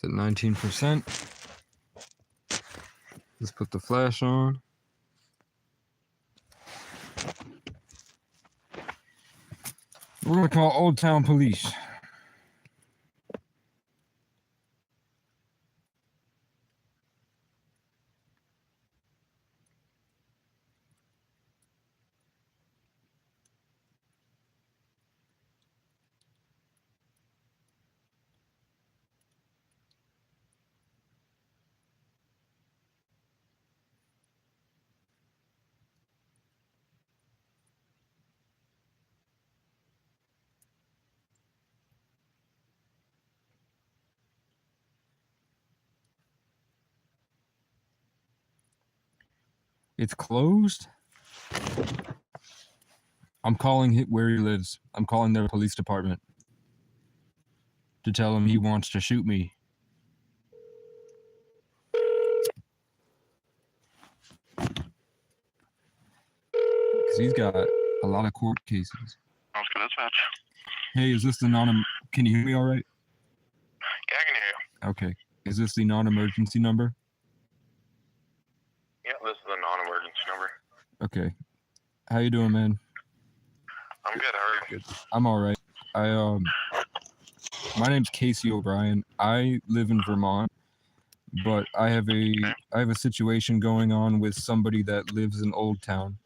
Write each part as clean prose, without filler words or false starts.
It's at 19%. Let's put the flash on. We're gonna call Old Town Police. It's closed. I'm calling where he lives. I'm calling their police department to tell him he wants to shoot me. Because he's got a lot of court cases. Oscar Dispatch. Hey, is this the can you hear me all right? Yeah, I can hear you. Okay. Is this the non-emergency number? Yeah, this is the non-emergency number. Okay. How you doing, man? I'm good. How are you? Good. I'm all right. My name's Casey O'Brien. I live in Vermont, but I have a situation going on with somebody that lives in Old Town,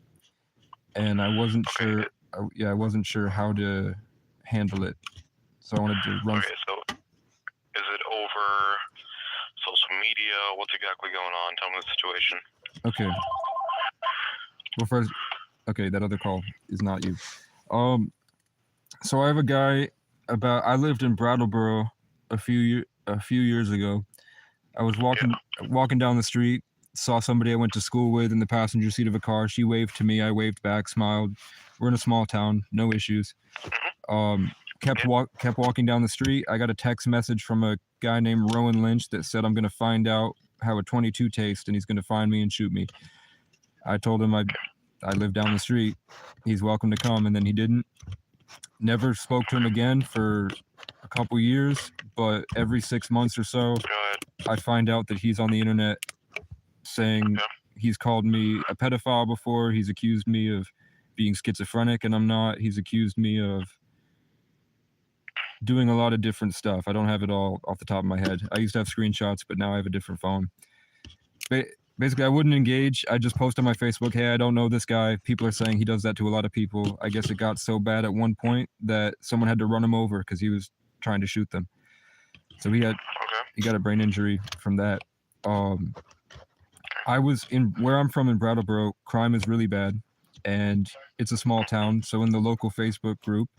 and I wasn't sure. I wasn't sure how to handle it, so I wanted to run. Okay, so is it over social media? What's exactly going on? Tell me the situation. Okay. Well, first, okay, that other call is not you. So I have a guy I lived in Brattleboro a few years ago. I was walking down the street, saw somebody I went to school with in the passenger seat of a car. She waved to me, I waved back, smiled. We're in a small town, no issues. Kept walking down the street. I got a text message from a guy named Rowan Lynch that said I'm going to find out how a 22 tastes and he's going to find me and shoot me. I told him I live down the street. He's welcome to come, and then he didn't. Never spoke to him again for a couple years, but every 6 months or so, I find out that he's on the internet saying he's called me a pedophile before. He's accused me of being schizophrenic, and I'm not. He's accused me of doing a lot of different stuff. I don't have it all off the top of my head. I used to have screenshots, but now I have a different phone. Basically, I wouldn't engage. I just post on my Facebook, hey, I don't know this guy. People are saying he does that to a lot of people. I guess it got so bad at one point that someone had to run him over because he was trying to shoot them. So he got a brain injury from that. I was where I'm from in Brattleboro, crime is really bad, and it's a small town. So in the local Facebook group,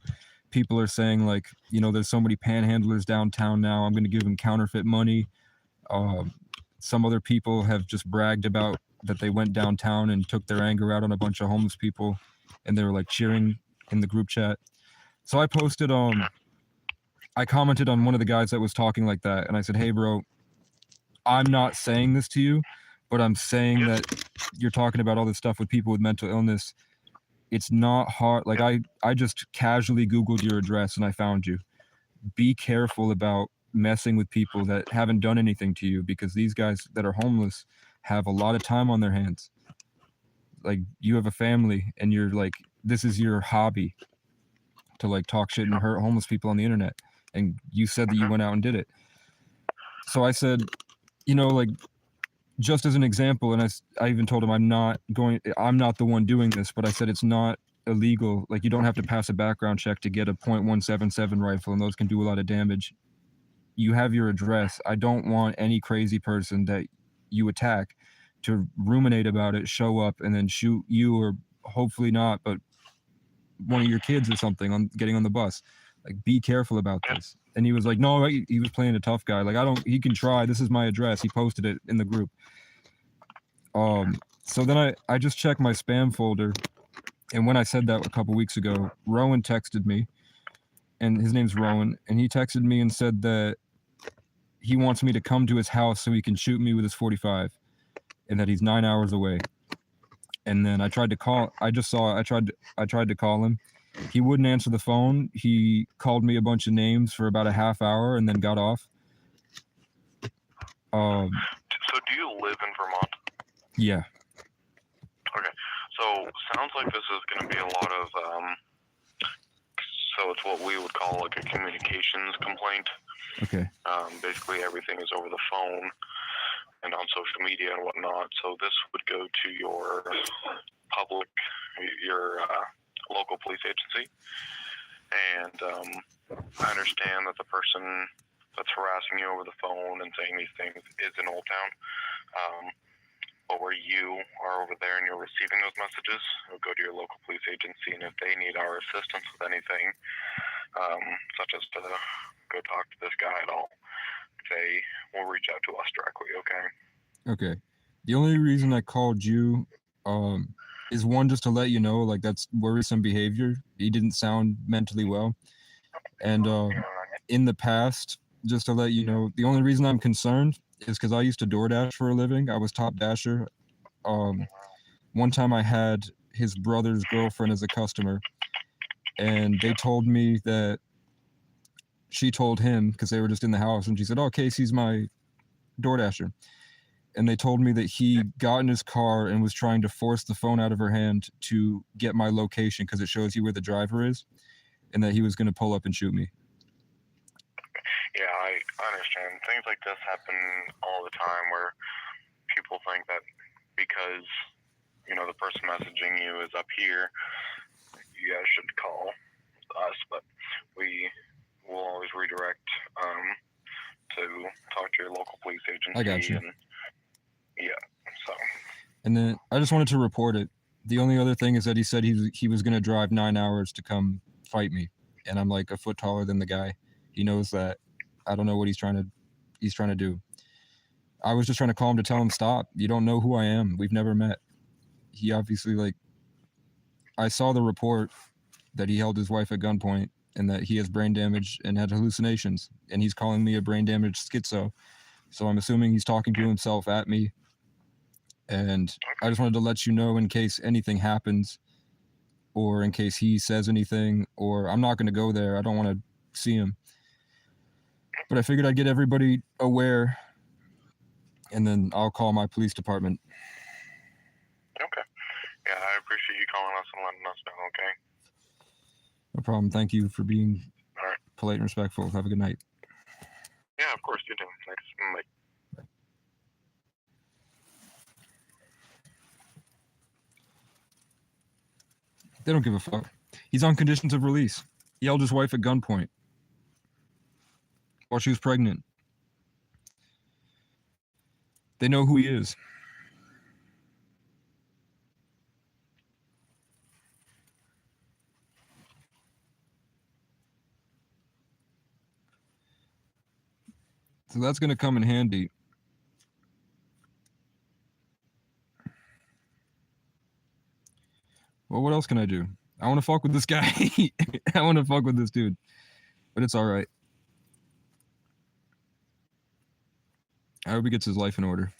people are saying like, there's so many panhandlers downtown now. I'm going to give them counterfeit money. Some other people have just bragged about that they went downtown and took their anger out on a bunch of homeless people, and they were like cheering in the group chat. So I posted, I commented on one of the guys that was talking like that, and I said, hey bro, I'm not saying this to you, but I'm saying that you're talking about all this stuff with people with mental illness. It's not hard. Like I just casually Googled your address and I found you. Be careful about messing with people that haven't done anything to you, because these guys that are homeless have a lot of time on their hands. Like, you have a family and you're like, this is your hobby to like talk shit and hurt homeless people on the internet. And you said that you went out and did it. So I said, like, just as an example, and I even told him I'm not the one doing this, but I said it's not illegal. Like, you don't have to pass a background check to get a .177 rifle, and those can do a lot of damage. You have your address. I don't want any crazy person that you attack to ruminate about it, show up, and then shoot you, or hopefully not, but one of your kids or something on getting on the bus. Like, be careful about this. And he was like, no, he was playing a tough guy. Like, he can try. This is my address. He posted it in the group. So then I just checked my spam folder. And when I said that a couple weeks ago, Rowan texted me, and his name's Rowan. And he texted me and said that he wants me to come to his house so he can shoot me with his .45, and that he's 9 hours away. And then I tried to call. I tried to call him. He wouldn't answer the phone. He called me a bunch of names for about a half hour and then got off. So do you live in Vermont? Yeah. Okay. So sounds like this is going to be a lot of, so it's what we would call like a communications complaint. Okay. Basically everything is over the phone and on social media and whatnot. So this would go to your local police agency. And I understand that the person that's harassing you over the phone and saying these things is in Old Town. But where you are over there and you're receiving those messages, you'll go to your local police agency, and if they need our assistance with anything, such as to go talk to this guy at all, they will reach out to us directly, okay? Okay. The only reason I called you is one, just to let you know, like, that's worrisome behavior. He didn't sound mentally well. And in the past, just to let you know, the only reason I'm concerned is because I used to DoorDash for a living. I was top dasher. One time I had his brother's girlfriend as a customer, and they told me that she told him, because they were just in the house, and she said, "Oh, Casey's my DoorDasher." And they told me that he got in his car and was trying to force the phone out of her hand to get my location because it shows you where the driver is, and that he was going to pull up and shoot me. Yeah, I understand. Things like this happen all the time where people think that because, you know, the person messaging you is up here, you guys should call us, but we will always redirect to talk to your local police agency. I got you. And, yeah, so. And then I just wanted to report it. The only other thing is that he said he was going to drive 9 hours to come fight me, and I'm like a foot taller than the guy. He knows that. I don't know what he's trying to do. I was just trying to call him to tell him stop. You don't know who I am. We've never met. He obviously, like, I saw the report that he held his wife at gunpoint and that he has brain damage and had hallucinations, and he's calling me a brain damaged schizo. So I'm assuming he's talking to himself at me. And I just wanted to let you know in case anything happens, or in case he says anything, or I'm not going to go there. I don't want to see him. But I figured I'd get everybody aware, and then I'll call my police department. Okay. Yeah, I appreciate you calling us and letting us know, okay? No problem. Thank you for being All right. polite and respectful. Have a good night. Yeah, of course, you do. Thanks. Bye. They don't give a fuck. He's on conditions of release. He held his wife at gunpoint while she was pregnant. They know who he is. So that's going to come in handy. Well, what else can I do? I want to fuck with this guy. I want to fuck with this dude. But it's all right. I hope he gets his life in order.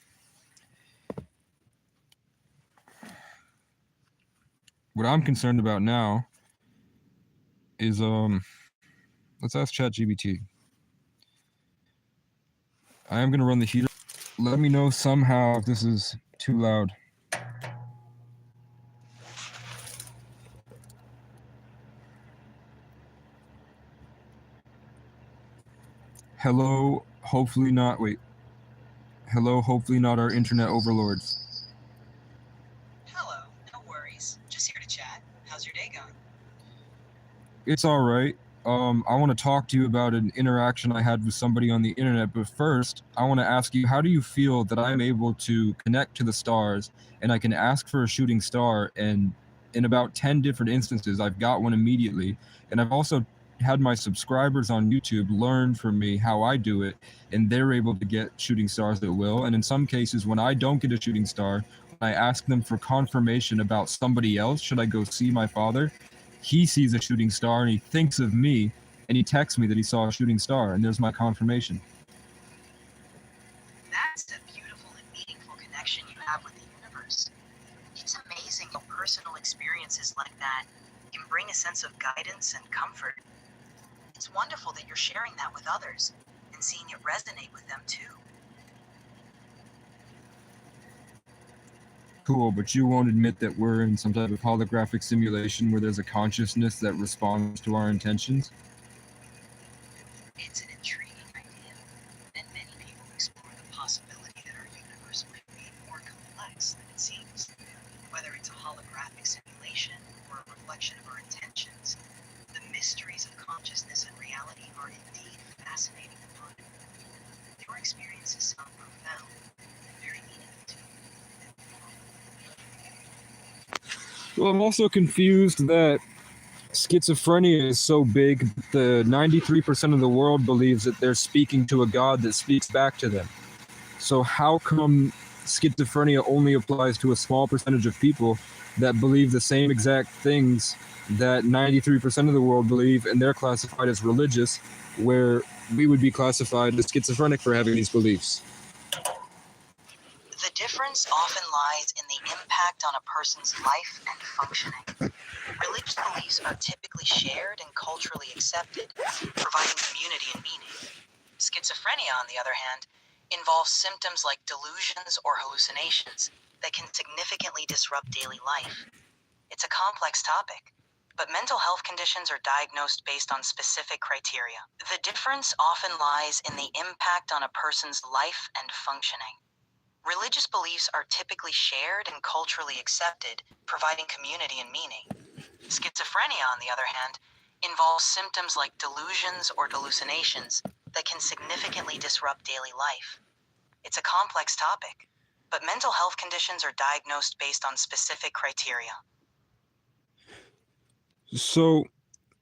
What I'm concerned about now is let's ask ChatGPT. I am going to run the heater. Let me know somehow if this is too loud. Hello, hopefully not. Wait. Hello, hopefully not our internet overlords. Hello, no worries. Just here to chat. How's your day going? It's all right. I want to talk to you about an interaction I had with somebody on the internet, but first, I want to ask you, how do you feel that I'm able to connect to the stars and I can ask for a shooting star, and in about 10 different instances, I've got one immediately, and I've also had my subscribers on YouTube learn from me how I do it, and they're able to get shooting stars at will. And in some cases, when I don't get a shooting star, when I ask them for confirmation about somebody else, should I go see my father? He sees a shooting star and he thinks of me, and he texts me that he saw a shooting star, and there's my confirmation. That's a beautiful and meaningful connection you have with the universe. It's amazing how personal experiences like that can bring a sense of guidance and comfort. It's wonderful that you're sharing that with others and seeing it resonate with them too. Cool, but you won't admit that we're in some type of holographic simulation where there's a consciousness that responds to our intentions? It's an intriguing idea, and many people explore the possibility that our universe might be more complex than it seems. Whether it's a holographic simulation or a reflection of our intentions, the mysteries of consciousness and reality are indeed fascinating to ponder. Your experiences sound profound and very meaningful to you. Well, I'm also confused that schizophrenia is so big, the 93% of the world believes that they're speaking to a god that speaks back to them. So how come schizophrenia only applies to a small percentage of people that believe the same exact things that 93% of the world believe, and they're classified as religious, where we would be classified as schizophrenic for having these beliefs? The difference often lies in the impact on a person's life and functioning. Religious beliefs are typically shared and culturally accepted, providing community and meaning. Schizophrenia, on the other hand, involves symptoms like delusions or hallucinations that can significantly disrupt daily life. It's a complex topic, but mental health conditions are diagnosed based on specific criteria. The difference often lies in the impact on a person's life and functioning. Religious beliefs are typically shared and culturally accepted, providing community and meaning. Schizophrenia, on the other hand, involves symptoms like delusions or hallucinations that can significantly disrupt daily life. It's a complex topic, but mental health conditions are diagnosed based on specific criteria. So,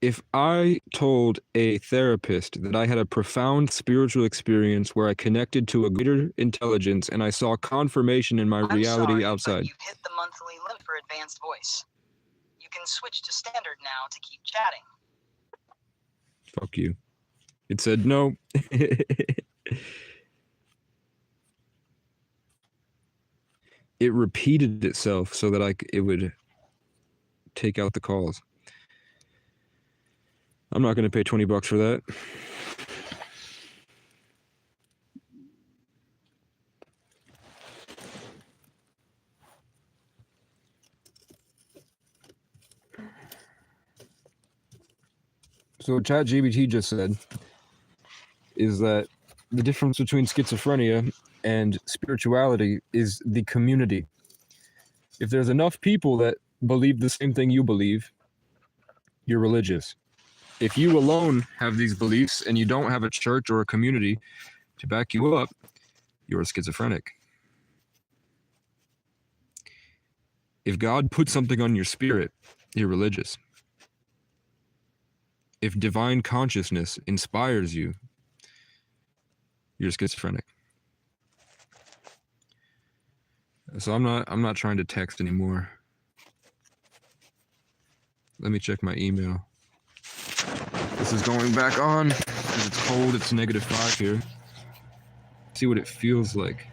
if I told a therapist that I had a profound spiritual experience where I connected to a greater intelligence and I saw confirmation in my reality outside. But you've hit the monthly limit for advanced voice. You can switch to standard now to keep chatting. Fuck you. It said no. It repeated itself so that it would take out the calls. I'm not going to pay $20 for that. So what ChatGPT just said is that the difference between schizophrenia and spirituality is the community. If there's enough people that believe the same thing you believe, you're religious. If you alone have these beliefs and you don't have a church or a community to back you up, you're a schizophrenic. If God put something on your spirit, you're religious. If divine consciousness inspires you, you're schizophrenic. So I'm not trying to text anymore. Let me check my email. This is going back on because it's cold. It's -5 here. See what it feels like.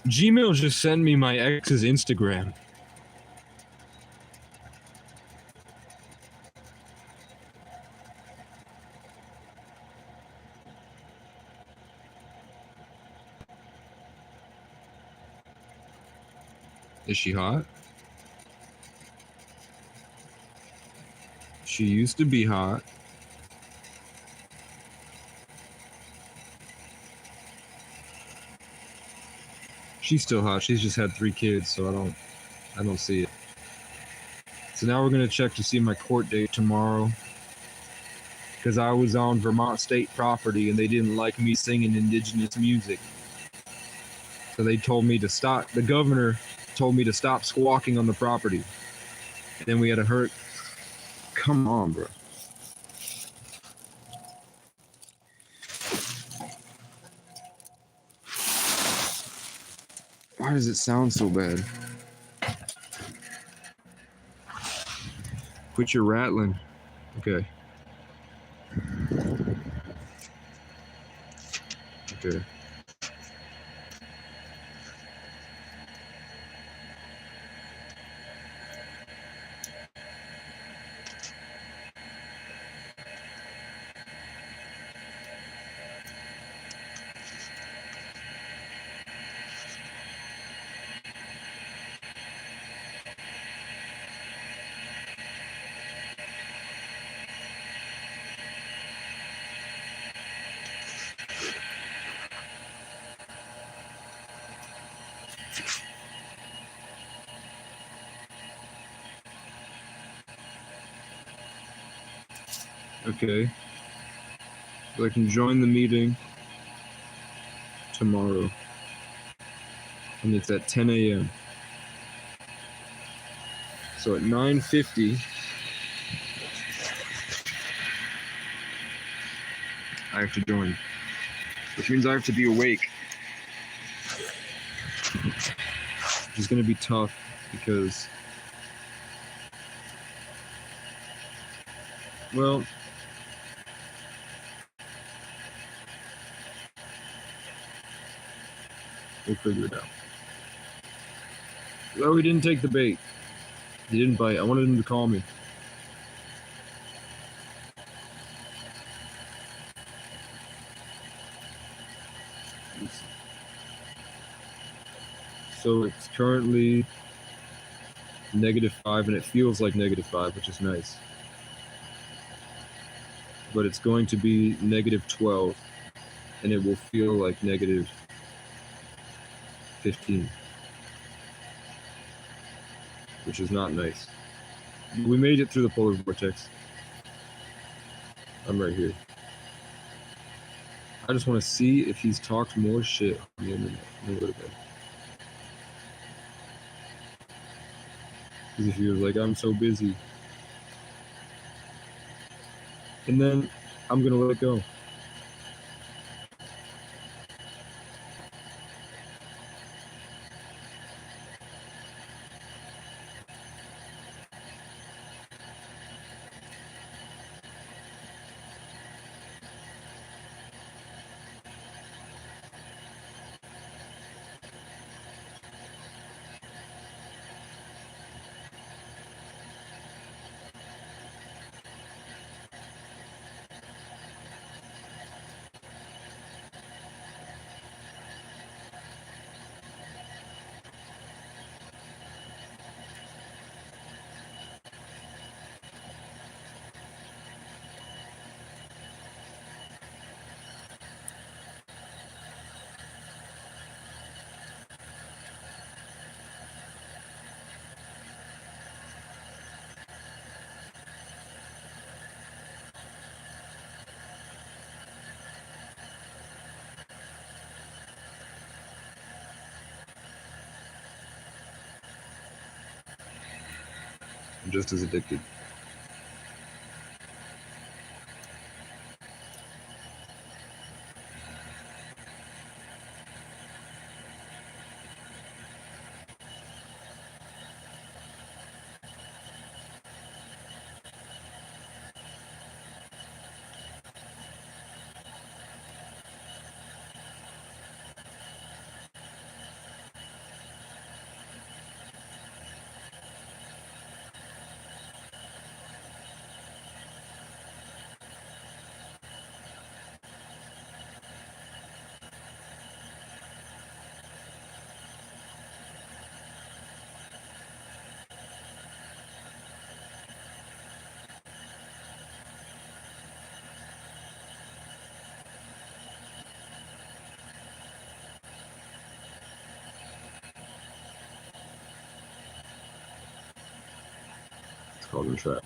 Gmail just sent me my ex's Instagram. Is she hot? She used to be hot. She's still hot. She's just had 3 kids, so I don't see it. So now we're gonna check to see my court date tomorrow, because I was on Vermont state property and they didn't like me singing indigenous music. So they told me to stop. The governor told me to stop squawking on the property. And then we had a hurt. Come on, bro. Why does it sound so bad? Quit your rattling. Okay. Okay. Okay. So I can join the meeting tomorrow. And it's at 10 a.m. So at 9:50, I have to join. Which means I have to be awake. Which is going to be tough because, well, we'll figure it out. Well, he didn't take the bait. He didn't bite. I wanted him to call me. So it's currently -5, and it feels like -5, which is nice. But it's going to be -12, and it will feel like -15, which is not nice. We made it through the polar vortex. I'm right here. I just want to see if he's talked more shit on the internet. I'm gonna go to bed. Because if he was like, I'm so busy. And then I'm gonna let it go. I'm just as addicted. It's called entrapment.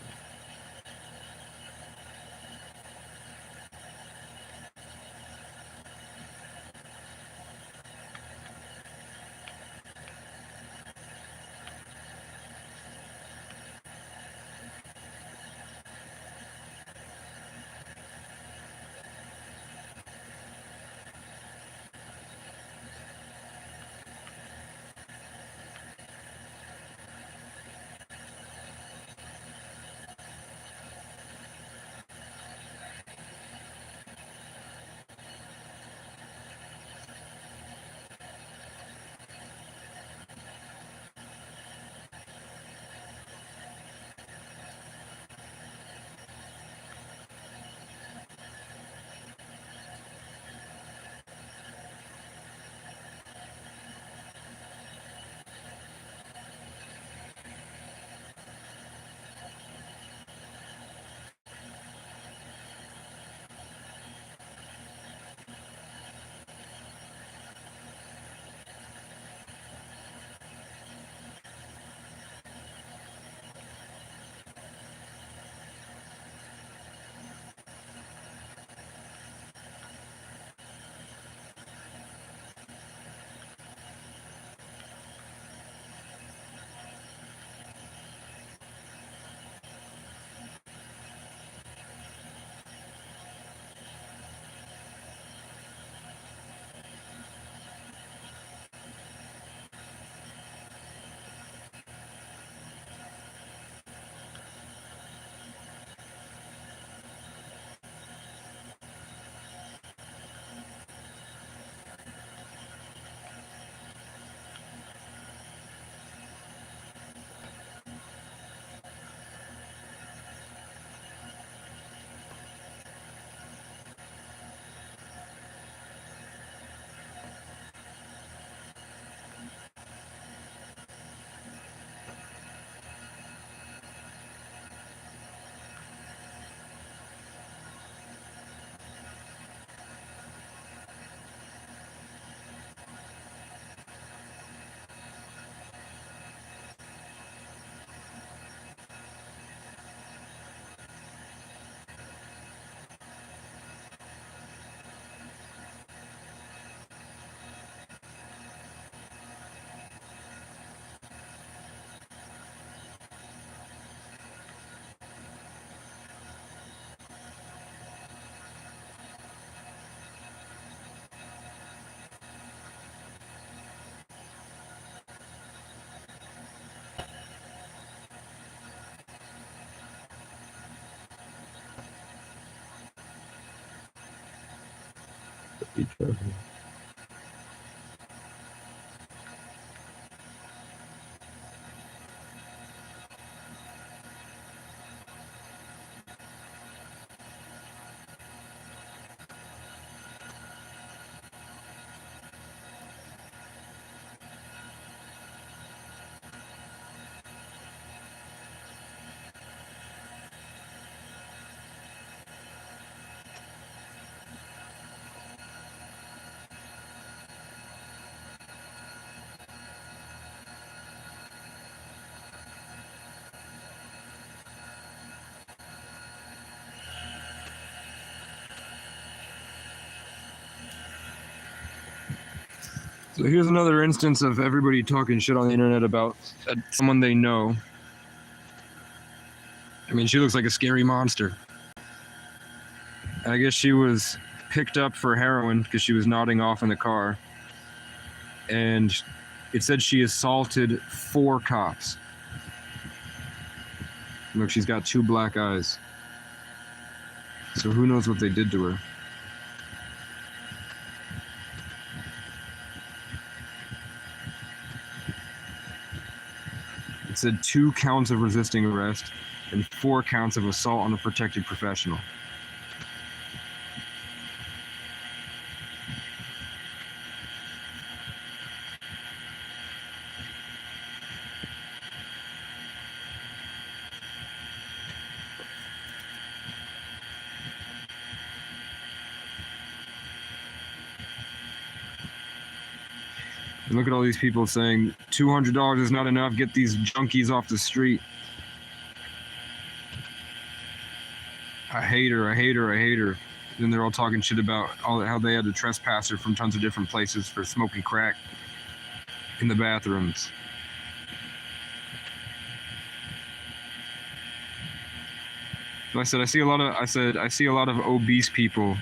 Be careful. So here's another instance of everybody talking shit on the internet about someone they know. I mean, she looks like a scary monster. I guess she was picked up for heroin because she was nodding off in the car. And it said she assaulted 4 cops. Look, she's got 2 black eyes. So who knows what they did to her. It said 2 counts of resisting arrest and 4 counts of assault on a protected professional. And look at all these people saying $200 is not enough, get these junkies off the street. I hate her, I hate her, I hate her. Then they're all talking shit about how they had to trespass her from tons of different places for smoking crack in the bathrooms. I said I see a lot of obese people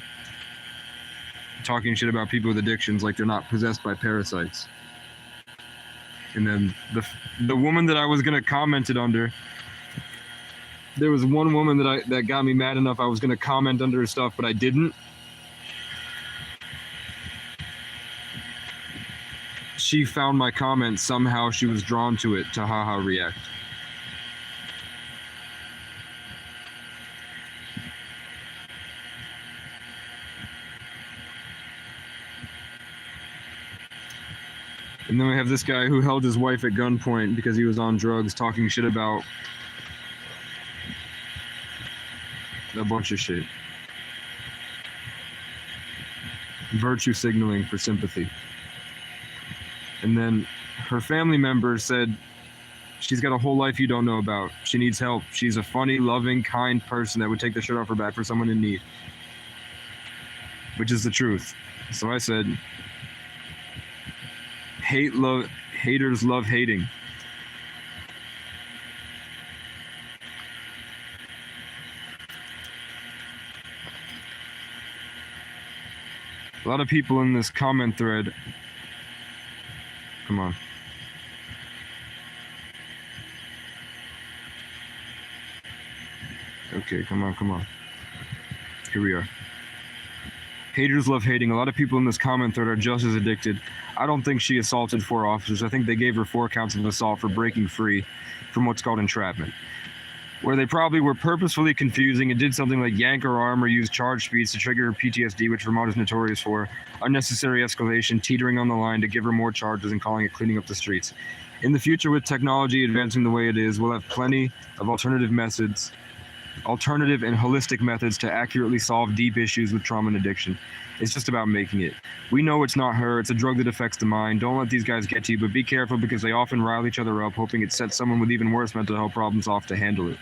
talking shit about people with addictions like they're not possessed by parasites. And then the woman that I was gonna comment it under, there was one woman that got me mad enough I was gonna comment under her stuff, but I didn't. She found my comment, somehow she was drawn to it to haha react. And then we have this guy who held his wife at gunpoint because he was on drugs, talking shit about a bunch of shit. Virtue signaling for sympathy. And then her family members said, she's got a whole life you don't know about. She needs help. She's a funny, loving, kind person that would take the shirt off her back for someone in need. Which is the truth. So I said, haters love hating. A lot of people in this comment thread, come on. Okay, come on. Here we are. Haters love hating. A lot of people in this comment thread are just as addicted. I don't think she assaulted 4 officers. I think they gave her 4 counts of assault for breaking free from what's called entrapment, where they probably were purposefully confusing and did something like yank her arm or use charge speeds to trigger her PTSD, which Vermont is notorious for, unnecessary escalation, teetering on the line to give her more charges and calling it cleaning up the streets. In the future, with technology advancing the way it is, we'll have plenty of alternative and holistic methods to accurately solve deep issues with trauma and addiction. It's just about making it. We know it's not her. It's a drug that affects the mind. Don't let these guys get to you, but be careful because they often rile each other up, hoping it sets someone with even worse mental health problems off to handle it.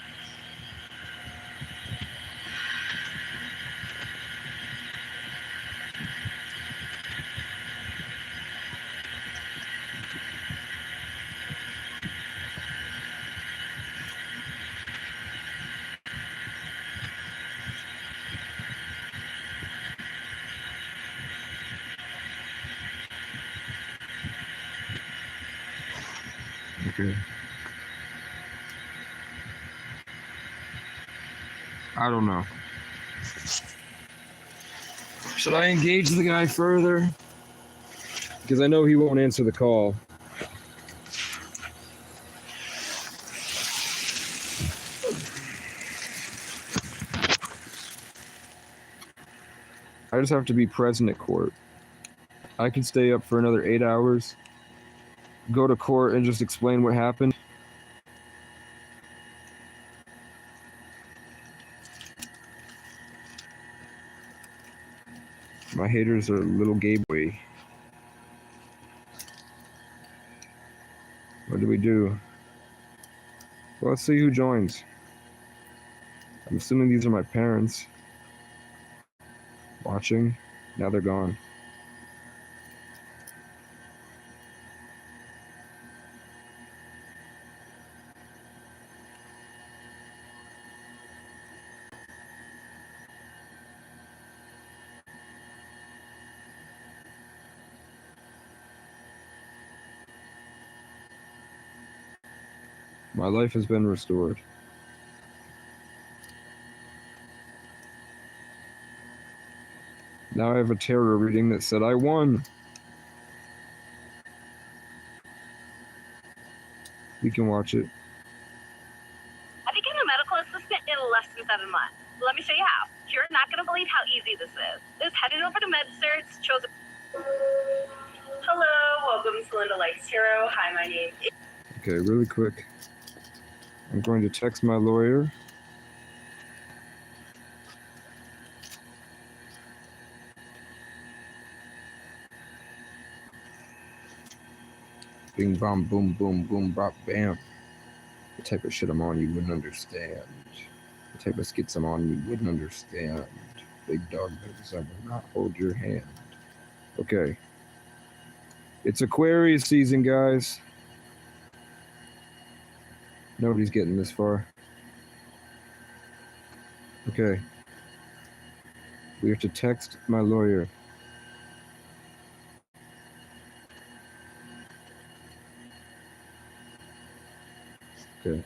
Okay. I don't know. Should I engage the guy further? Because I know he won't answer the call. I just have to be present at court. I can stay up for another 8 hours, go to court and just explain what happened. My haters are a little gay boy. What do we do? Well, let's see who joins. I'm assuming these are my parents watching. Now they're gone. My life has been restored. Now I have a tarot reading that said I won. We can watch it. I became a medical assistant in less than 7 months. Let me show you how. You're not going to believe how easy this is. Just headed over to MedCerts, chose a... Hello, welcome to Linda Likes Hero. Hi, my name is... Okay, really quick. I'm going to text my lawyer. Bing, bom, boom, boom, boom, bop, bam. The type of shit I'm on you wouldn't understand. The type of skits I'm on you wouldn't understand. Big dog business, I will not hold your hand. Okay. It's Aquarius season, guys. Nobody's getting this far. Okay. We have to text my lawyer. Okay.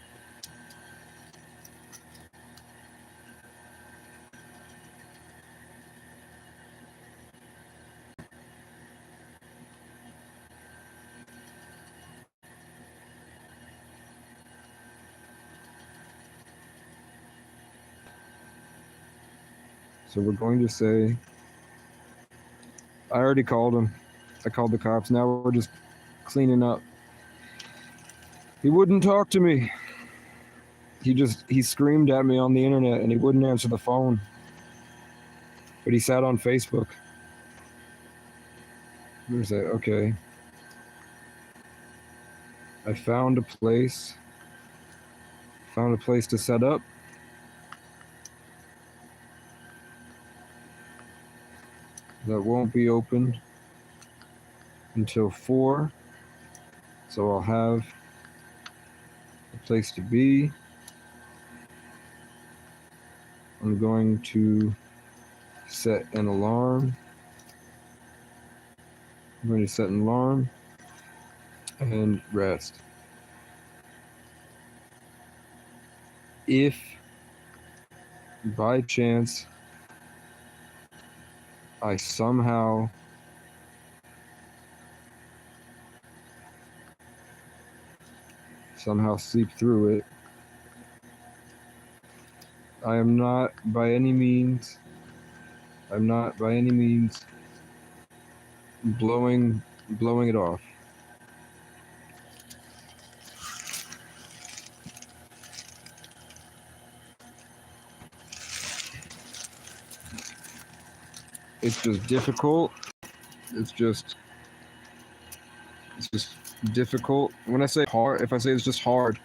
So we're going to say, I already called him. I called the cops. Now we're just cleaning up. He wouldn't talk to me. He screamed at me on the internet and he wouldn't answer the phone. But he sat on Facebook. Where's that? Okay. I found a place. Found a place to set up. That won't be open until 4. So I'll have a place to be. I'm going to set an alarm. I'm going to set an alarm and rest. If by chance I somehow sleep through it, I'm not by any means blowing it off. It's just difficult. It's just difficult. When I say hard, if I say it's just hard,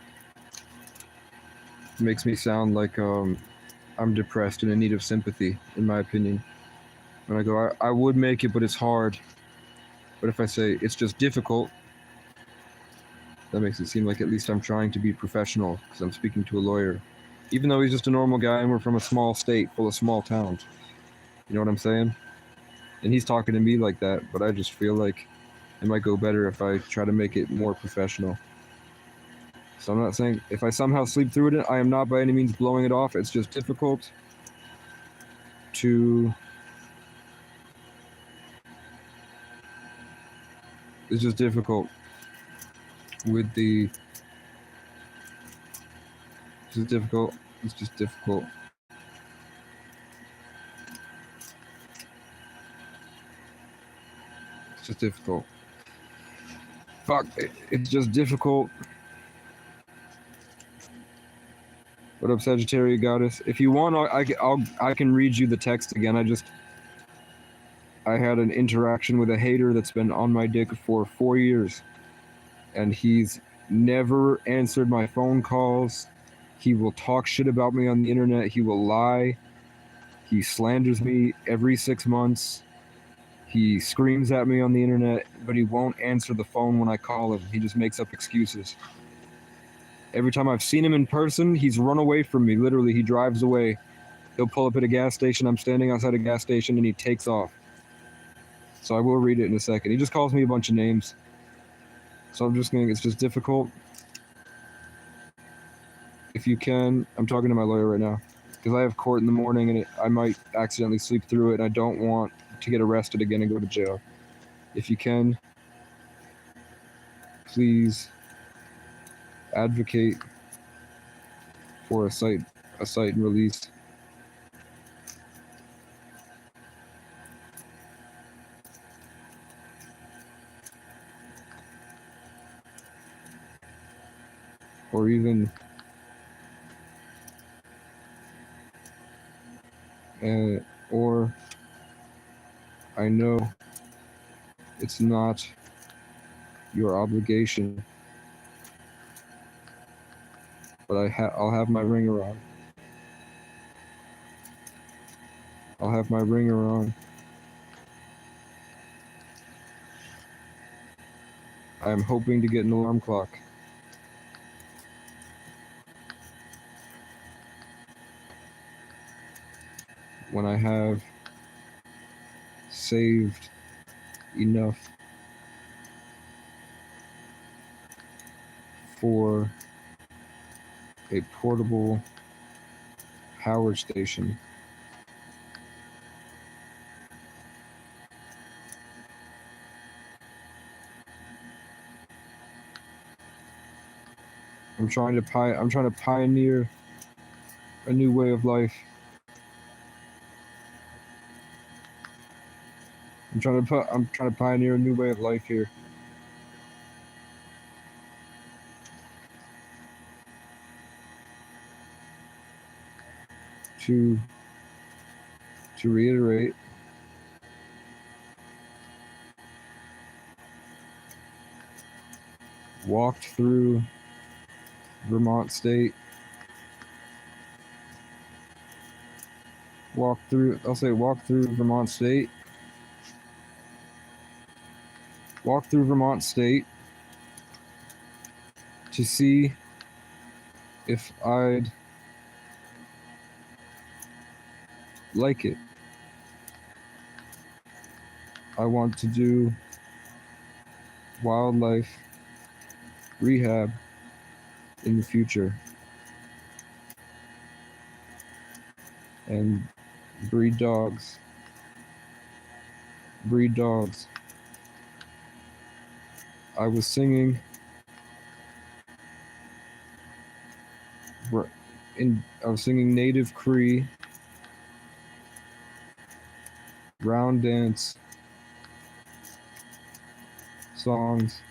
it makes me sound like I'm depressed and in need of sympathy, in my opinion. When I go, I would make it, but it's hard. But if I say it's just difficult, that makes it seem like at least I'm trying to be professional because I'm speaking to a lawyer. Even though he's just a normal guy and we're from a small state full of small towns. You know what I'm saying? And he's talking to me like that, but I just feel like it might go better if I try to make it more professional. So I'm not saying if I somehow sleep through it, I am not by any means blowing it off. It's just difficult to It's just difficult with the. It's just difficult. It's just difficult. It's just difficult. Fuck. It's just difficult. What up, Sagittarius Goddess? If you want, I can read you the text again. I had an interaction with a hater that's been on my dick for 4 years, and he's never answered my phone calls. He will talk shit about me on the internet. He will lie. He slanders me every 6 months. He screams at me on the internet, but he won't answer the phone when I call him. He just makes up excuses. Every time I've seen him in person, he's run away from me. Literally, he drives away. He'll pull up at a gas station. I'm standing outside a gas station, and he takes off. So I will read it in a second. He just calls me a bunch of names. So I'm just going, it's just difficult. If you can, I'm talking to my lawyer right now. Because I have court in the morning, and I might accidentally sleep through it, and I don't want to get arrested again and go to jail. If you can, please advocate for a cite and release. Or even or I know it's not your obligation, but I'll have my ringer on. I'll have my ringer on. I'm hoping to get an alarm clock. When I have saved enough for a portable power station. I'm trying to pioneer a new way of life. I'm trying to pioneer a new way of life here. To reiterate, walked through Vermont State. Walked through Vermont State. Walked through Vermont State to see if I'd like it. I want to do wildlife rehab in the future and breed dogs. I was singing native Cree round dance songs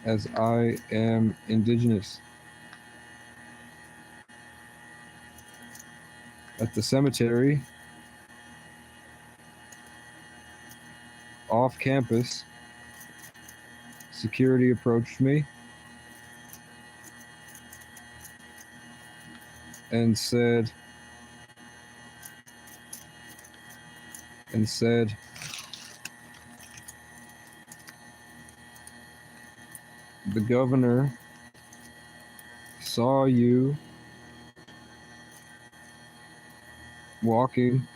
as I am indigenous. At the cemetery, off campus, security approached me and said, the governor saw you walking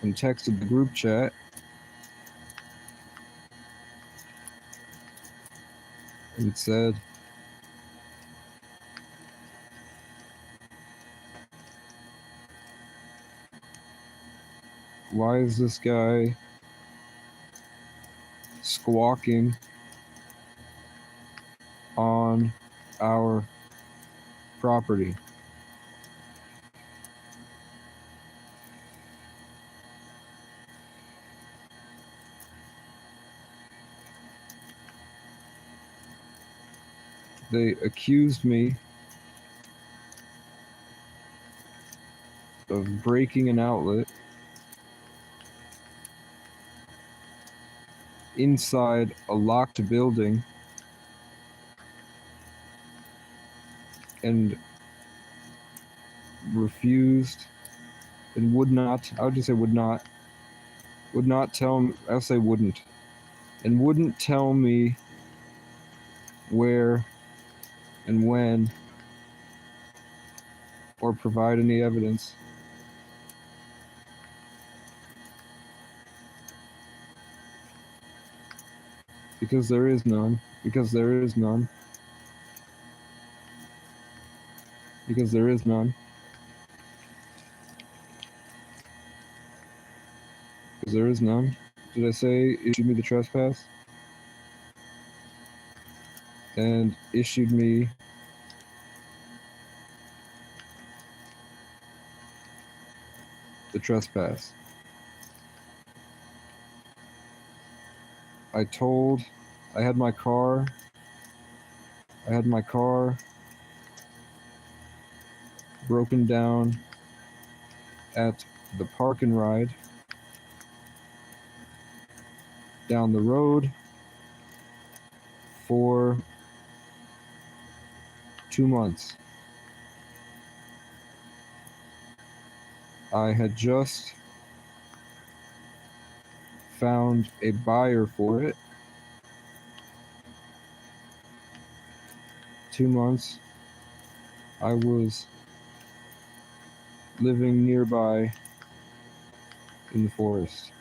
and texted the group chat and said, why is this guy squawking on our property. They accused me of breaking an outlet inside a locked building and refused and would not, I would just say would not tell, I'll say wouldn't, and wouldn't tell me where and when or provide any evidence. Because there is none. Because there is none. Because there is none. Because there is none. Did I say issue me the trespass? And issued me the trespass. I had my car broken down at the Park and Ride down the road for 2 months. I had just found a buyer for it. 2 months. I was living nearby in the forest.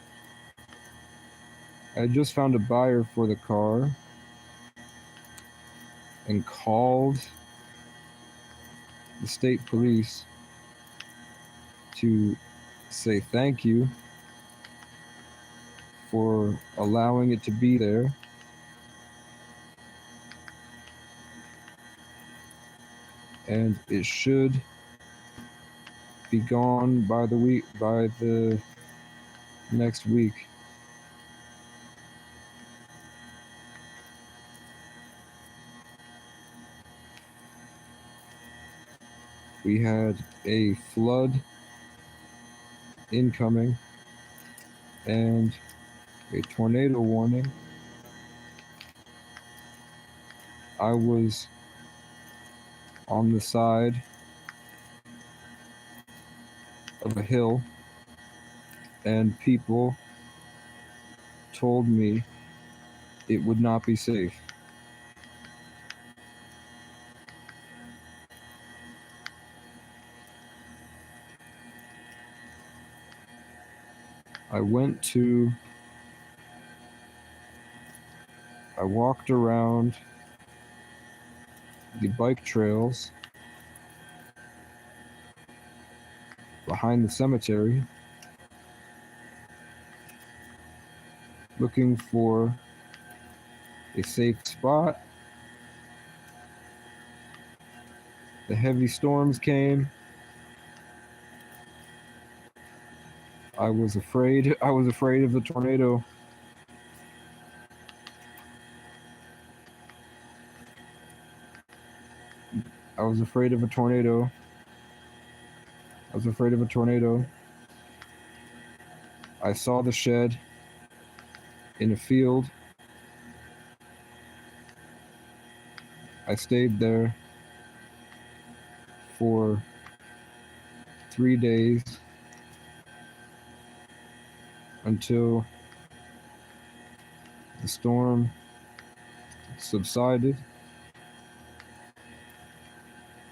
I had just found a buyer for the car and called the state police to say thank you for allowing it to be there. And it should be gone by the next week. We had a flood incoming and a tornado warning. I was on the side of a hill, and people told me it would not be safe. I walked around the bike trails behind the cemetery looking for a safe spot. The heavy storms came. I was afraid of the tornado. I was afraid of a tornado. I saw the shed in a field. I stayed there for 3 days until the storm subsided.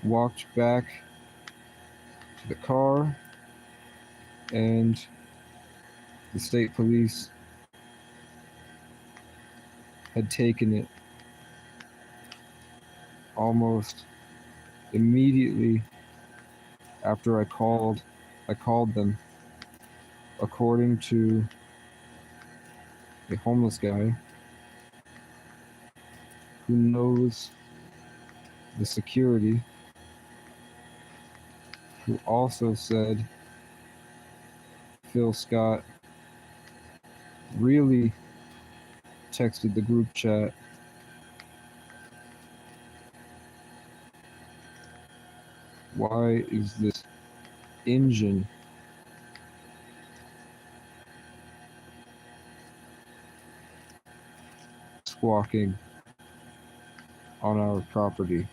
Walked back to the car, and the state police had taken it almost immediately after I called them. According to a homeless guy who knows the security, who also said Phil Scott really texted the group chat, "Why is this engine squawking on our property?"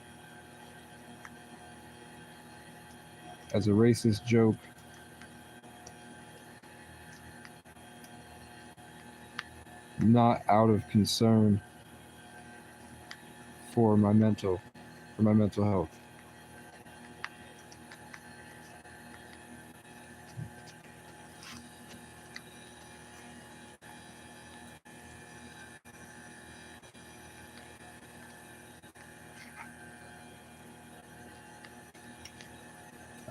As a racist joke, not out of concern for my mental health.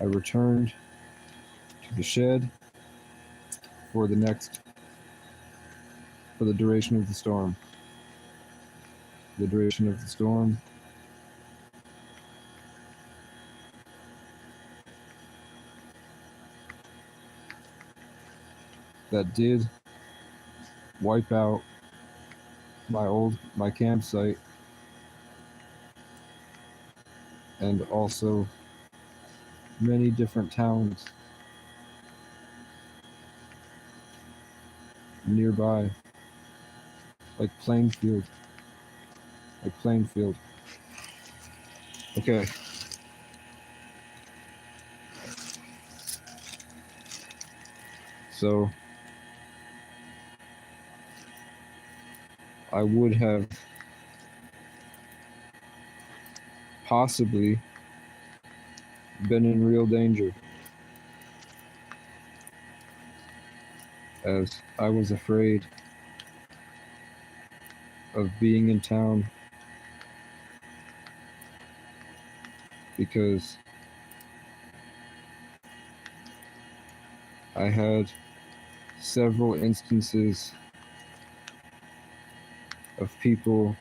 I returned to the shed for the duration of the storm. The duration of the storm that did wipe out my campsite, and also many different towns nearby, like Plainfield. Okay. So I would have possibly been in real danger, as I was afraid of being in town because I had several instances of people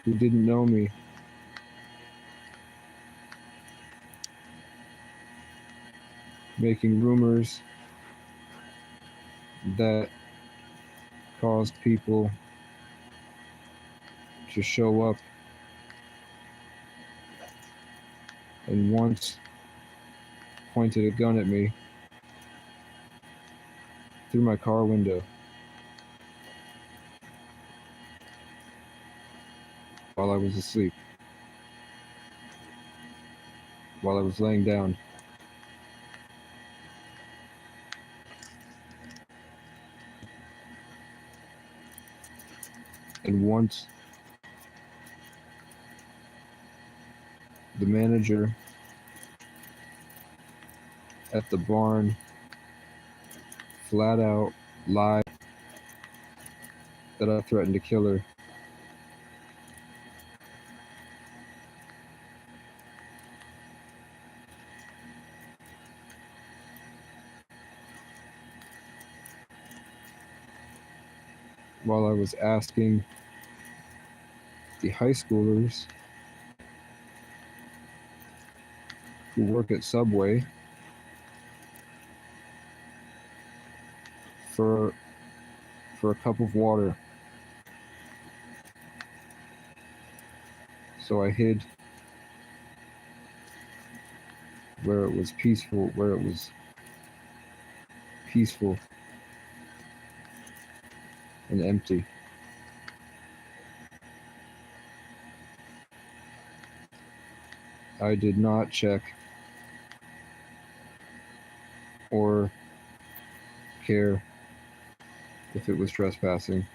who didn't know me making rumors that caused people to show up, and once pointed a gun at me through my car window while I was asleep, while I was laying down. And once the manager at the barn flat out lied that I threatened to kill her. While I was asking the high schoolers who work at Subway for a cup of water. So I hid where it was peaceful and empty. I did not check or care if it was trespassing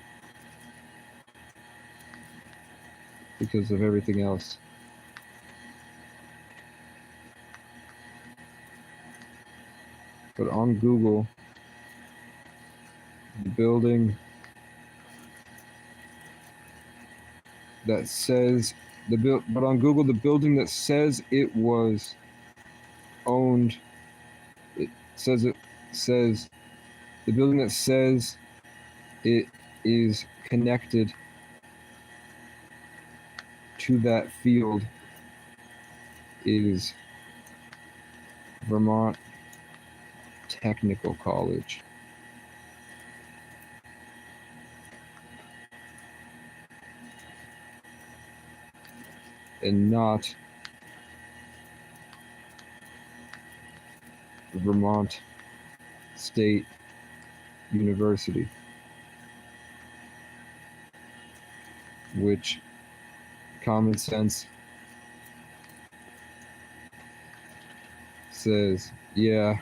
because of everything else. But on Google, the building that says the building that says it was owned, the building that says it is connected to that field is Vermont Technical College. And not Vermont State University, which common sense says, yeah,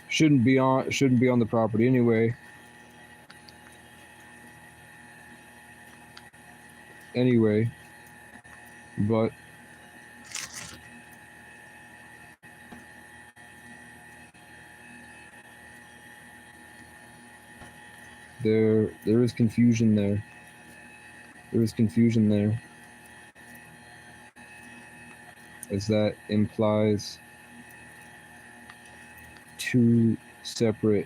shouldn't be on the property anyway. But there is confusion there. As that implies two separate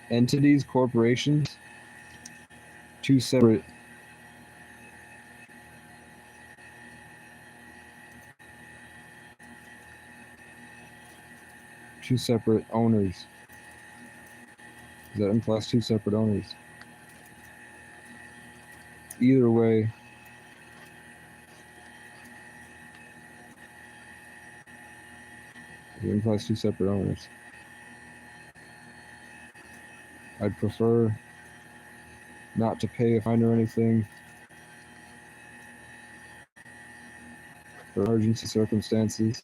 entities, corporations, two separate owners. That implies two separate owners. Either way, it implies two separate owners. I'd prefer not to pay a fine or anything for emergency circumstances.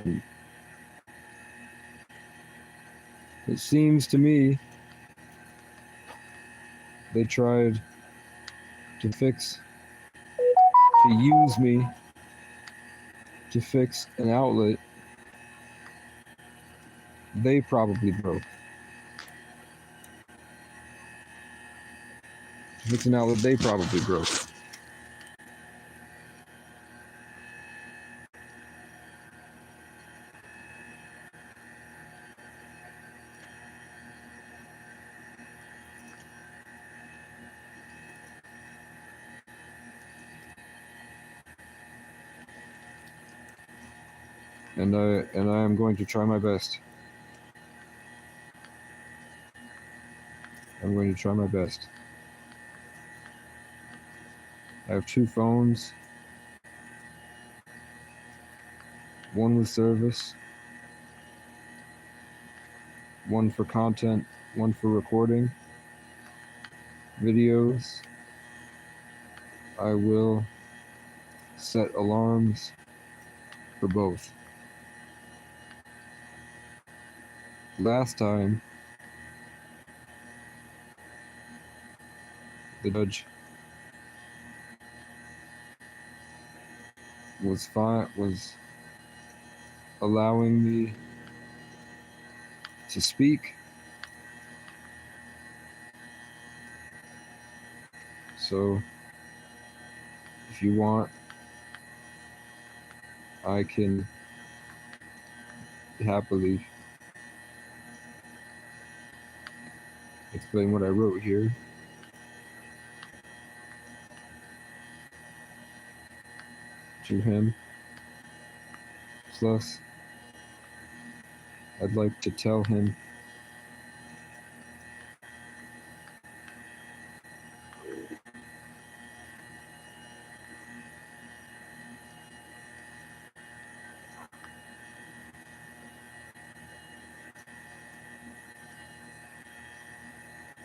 And it seems to me they tried to use me to fix an outlet they probably broke. It's an outlet they probably broke. And I am going to try my best. I'm going to try my best. I have two phones. One with service. One for content. One for recording videos. I will set alarms for both. Last time, the judge was allowing me to speak. So, if you want, I can happily explain what I wrote here. To him. Plus, I'd like to tell him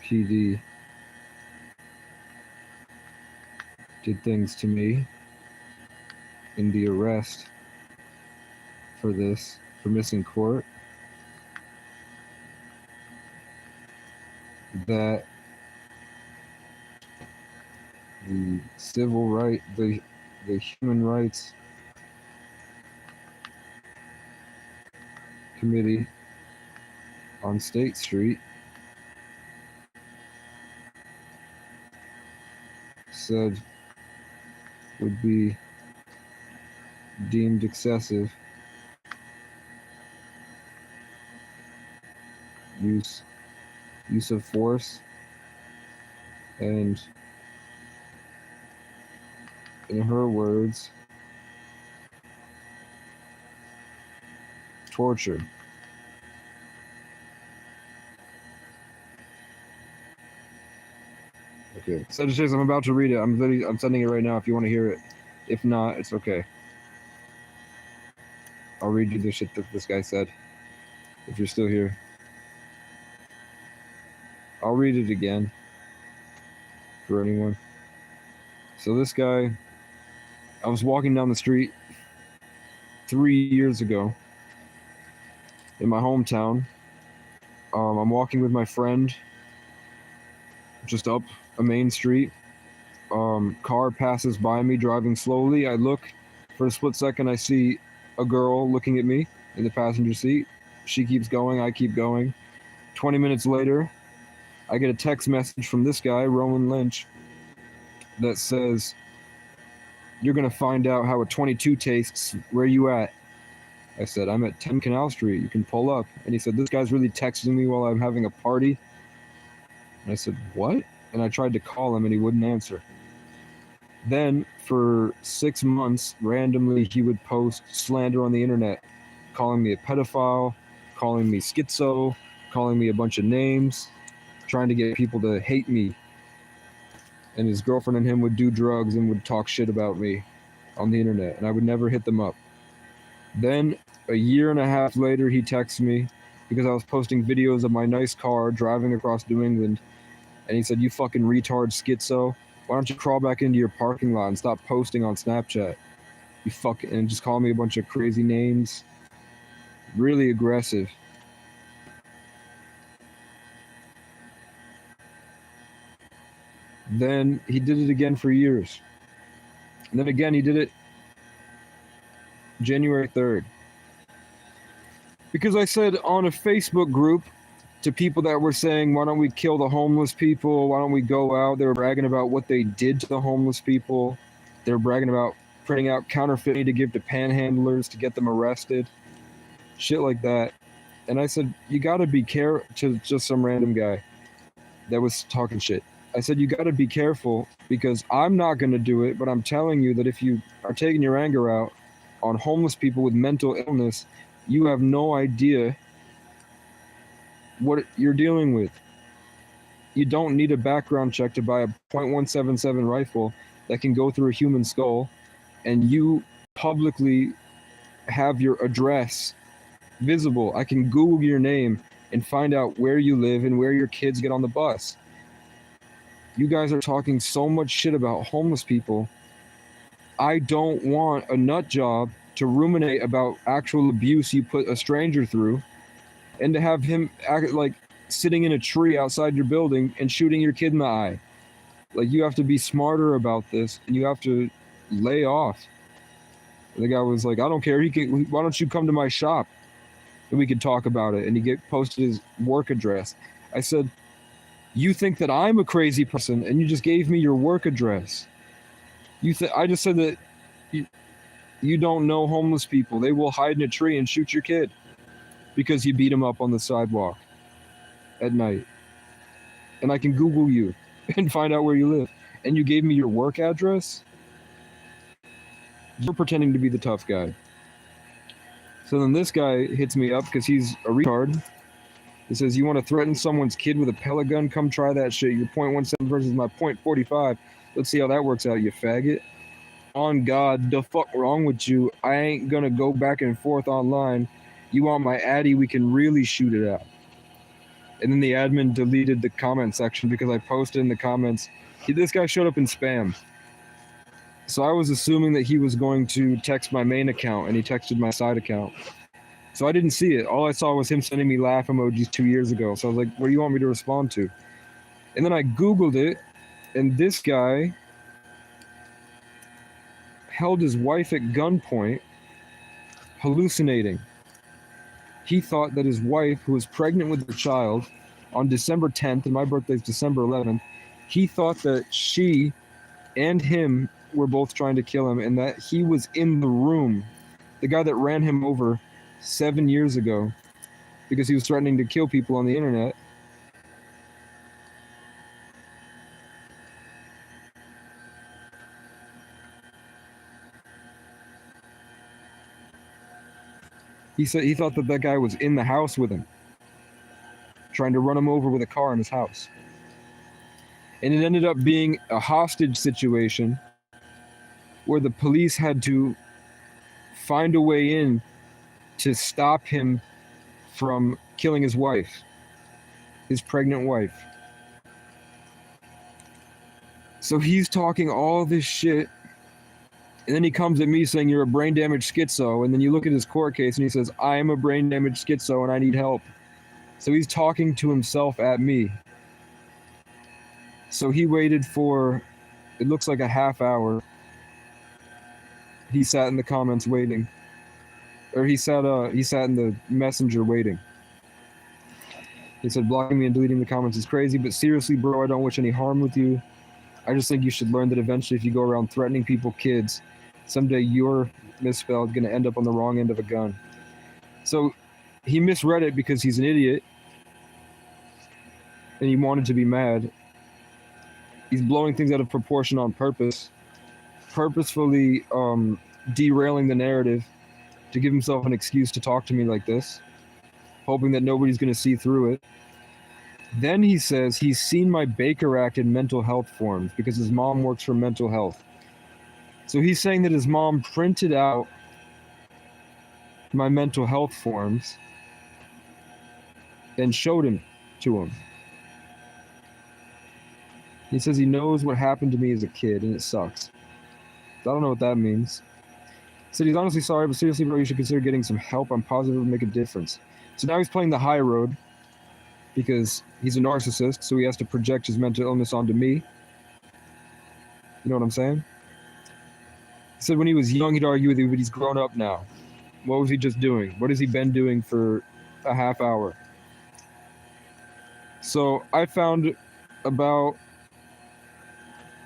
PD did things to me in the arrest for missing court, that the the Human Rights Committee on State Street said would be deemed excessive use use of force, and in her words, torture. Okay, Sagittarius, I'm about to read it. I'm sending it right now if you want to hear it. If not, it's okay. I'll read you the shit that this guy said. If you're still here. I'll read it again. For anyone. So this guy, I was walking down the street 3 years ago in my hometown. I'm walking with my friend just up a main street. Car passes by me driving slowly. I look for a split second. I see a girl looking at me in the passenger seat. She keeps going. I keep going. 20 minutes later, I get a text message from this guy, Rowan Lynch, that says, "You're going to find out how a 22 tastes. Where you at?" I said, "I'm at 10 Canal Street. You can pull up." And he said, "This guy's really texting me while I'm having a party." And I said, "What?" And I tried to call him and he wouldn't answer. Then, for 6 months, randomly, he would post slander on the internet, calling me a pedophile, calling me schizo, calling me a bunch of names, trying to get people to hate me. And his girlfriend and him would do drugs and would talk shit about me on the internet, and I would never hit them up. Then, a year and a half later, he texted me because I was posting videos of my nice car driving across New England, and he said, "You fucking retard schizo. Why don't you crawl back into your parking lot and stop posting on Snapchat? You fucking," and just call me a bunch of crazy names. Really aggressive. Then he did it again for years. And then again, he did it January 3rd. Because I said on a Facebook group to people that were saying, "Why don't we kill the homeless people? Why don't we go out?" They were bragging about what they did to the homeless people. They were bragging about printing out counterfeit money to give to panhandlers to get them arrested. Shit like that. And I said, "You gotta be careful," to just some random guy that was talking shit. I said, "You gotta be careful because I'm not gonna do it, but I'm telling you that if you are taking your anger out on homeless people with mental illness, you have no idea what you're dealing with. You don't need a background check to buy a .177 rifle that can go through a human skull, and you publicly have your address visible. I can Google your name and find out where you live and where your kids get on the bus. You guys are talking so much shit about homeless people. I don't want a nut job to ruminate about actual abuse you put a stranger through, and to have him act like sitting in a tree outside your building and shooting your kid in the eye. Like, you have to be smarter about this, and you have to lay off." And the guy was like, "I don't care. Why don't you come to my shop and we could talk about it?" And he posted his work address. I said, "You think that I'm a crazy person, and you just gave me your work address. I just said that you don't know homeless people. They will hide in a tree and shoot your kid because you beat them up on the sidewalk at night. And I can Google you and find out where you live. And you gave me your work address? You're pretending to be the tough guy." So then this guy hits me up because he's a retard. He says, "You want to threaten someone's kid with a pellet gun? Come try that shit. Your .17 versus my .45. Let's see how that works out, you faggot. On God, the fuck wrong with you? I ain't gonna go back and forth online. You want my Addy? We can really shoot it out." And then the admin deleted the comment section because I posted in the comments. This guy showed up in spam. So I was assuming that he was going to text my main account, and he texted my side account. So I didn't see it. All I saw was him sending me laugh emojis 2 years ago. So I was like, "What do you want me to respond to?" And then I Googled it, and this guy held his wife at gunpoint, hallucinating. He thought that his wife, who was pregnant with her child on December 10th, and my birthday's December 11th, he thought that she and him were both trying to kill him, and that he was in the room, the guy that ran him over 7 years ago because he was threatening to kill people on the internet. He said he thought that that guy was in the house with him, trying to run him over with a car in his house. And it ended up being a hostage situation where the police had to find a way in to stop him from killing his wife, his pregnant wife. So he's talking all this shit, and then he comes at me saying, you're a brain damaged schizo, and then you look at his court case and he says, I am a brain damaged schizo and I need help. So he's talking to himself at me. So he waited for, it looks like a half hour. He sat in the comments waiting. Or he sat in the messenger waiting. He said, blocking me and deleting the comments is crazy, but seriously, bro, I don't wish any harm with you. I just think you should learn that eventually if you go around threatening people, kids, someday you're misspelled, gonna end up on the wrong end of a gun. So he misread it because he's an idiot. And he wanted to be mad. He's blowing things out of proportion on purpose, purposefully derailing the narrative to give himself an excuse to talk to me like this, hoping that nobody's going to see through it. Then he says he's seen my Baker Act in mental health forms because his mom works for mental health. So he's saying that his mom printed out my mental health forms and showed him to him. He says he knows what happened to me as a kid, and it sucks. I don't know what that means. He said he's honestly sorry, but seriously, bro, you should consider getting some help. I'm positive it would make a difference. So now he's playing the high road because he's a narcissist, so he has to project his mental illness onto me. You know what I'm saying? He said when he was young, he'd argue with you, but he's grown up now. What was he just doing? What has he been doing for a half hour? So I found about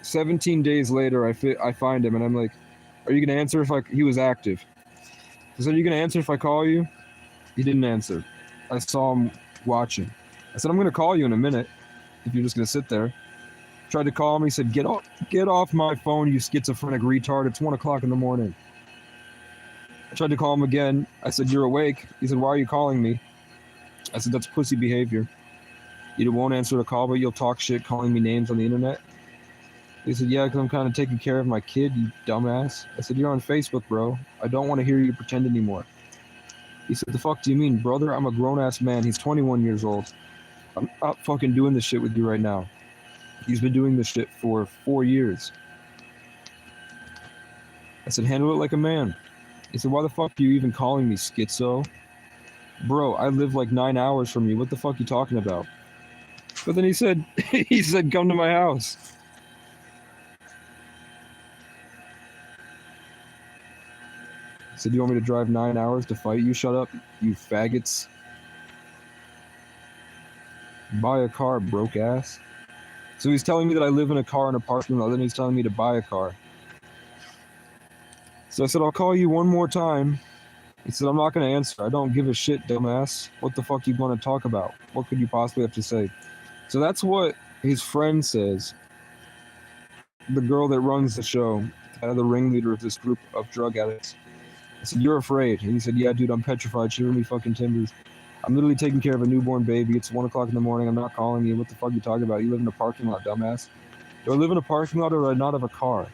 17 days later, I find him, and I'm like, are you going to answer if he was active. He said, are you going to answer if I call you? He didn't answer. I saw him watching. I said, I'm going to call you in a minute if you're just going to sit there. Tried to call him. He said, get off my phone, you schizophrenic retard. It's 1 o'clock in the morning. I tried to call him again. I said, you're awake. He said, why are you calling me? I said, that's pussy behavior. You won't answer the call, but you'll talk shit calling me names on the internet. He said, yeah, because I'm kind of taking care of my kid, you dumbass. I said, you're on Facebook, bro. I don't want to hear you pretend anymore. He said, the fuck do you mean, brother? I'm a grown-ass man. He's 21 years old. I'm not fucking doing this shit with you right now. He's been doing this shit for 4 years. I said, handle it like a man. He said, why the fuck are you even calling me schizo? Bro, I live like 9 hours from you. What the fuck are you talking about? But then he said, come to my house. He said, you want me to drive 9 hours to fight you? Shut up, you faggots. Buy a car, broke ass. So he's telling me that I live in a car in a parking lot, then he's telling me to buy a car. So I said, I'll call you one more time. He said, I'm not going to answer. I don't give a shit, dumbass. What the fuck you want to talk about? What could you possibly have to say? So that's what his friend says. The girl that runs the show, the ringleader of this group of drug addicts. I said, you're afraid. And he said, yeah, dude, I'm petrified. Shiver me fucking timbers. I'm literally taking care of a newborn baby. It's 1 o'clock in the morning. I'm not calling you. What the fuck are you talking about? You live in a parking lot, dumbass. Do I live in a parking lot or do I not have a car?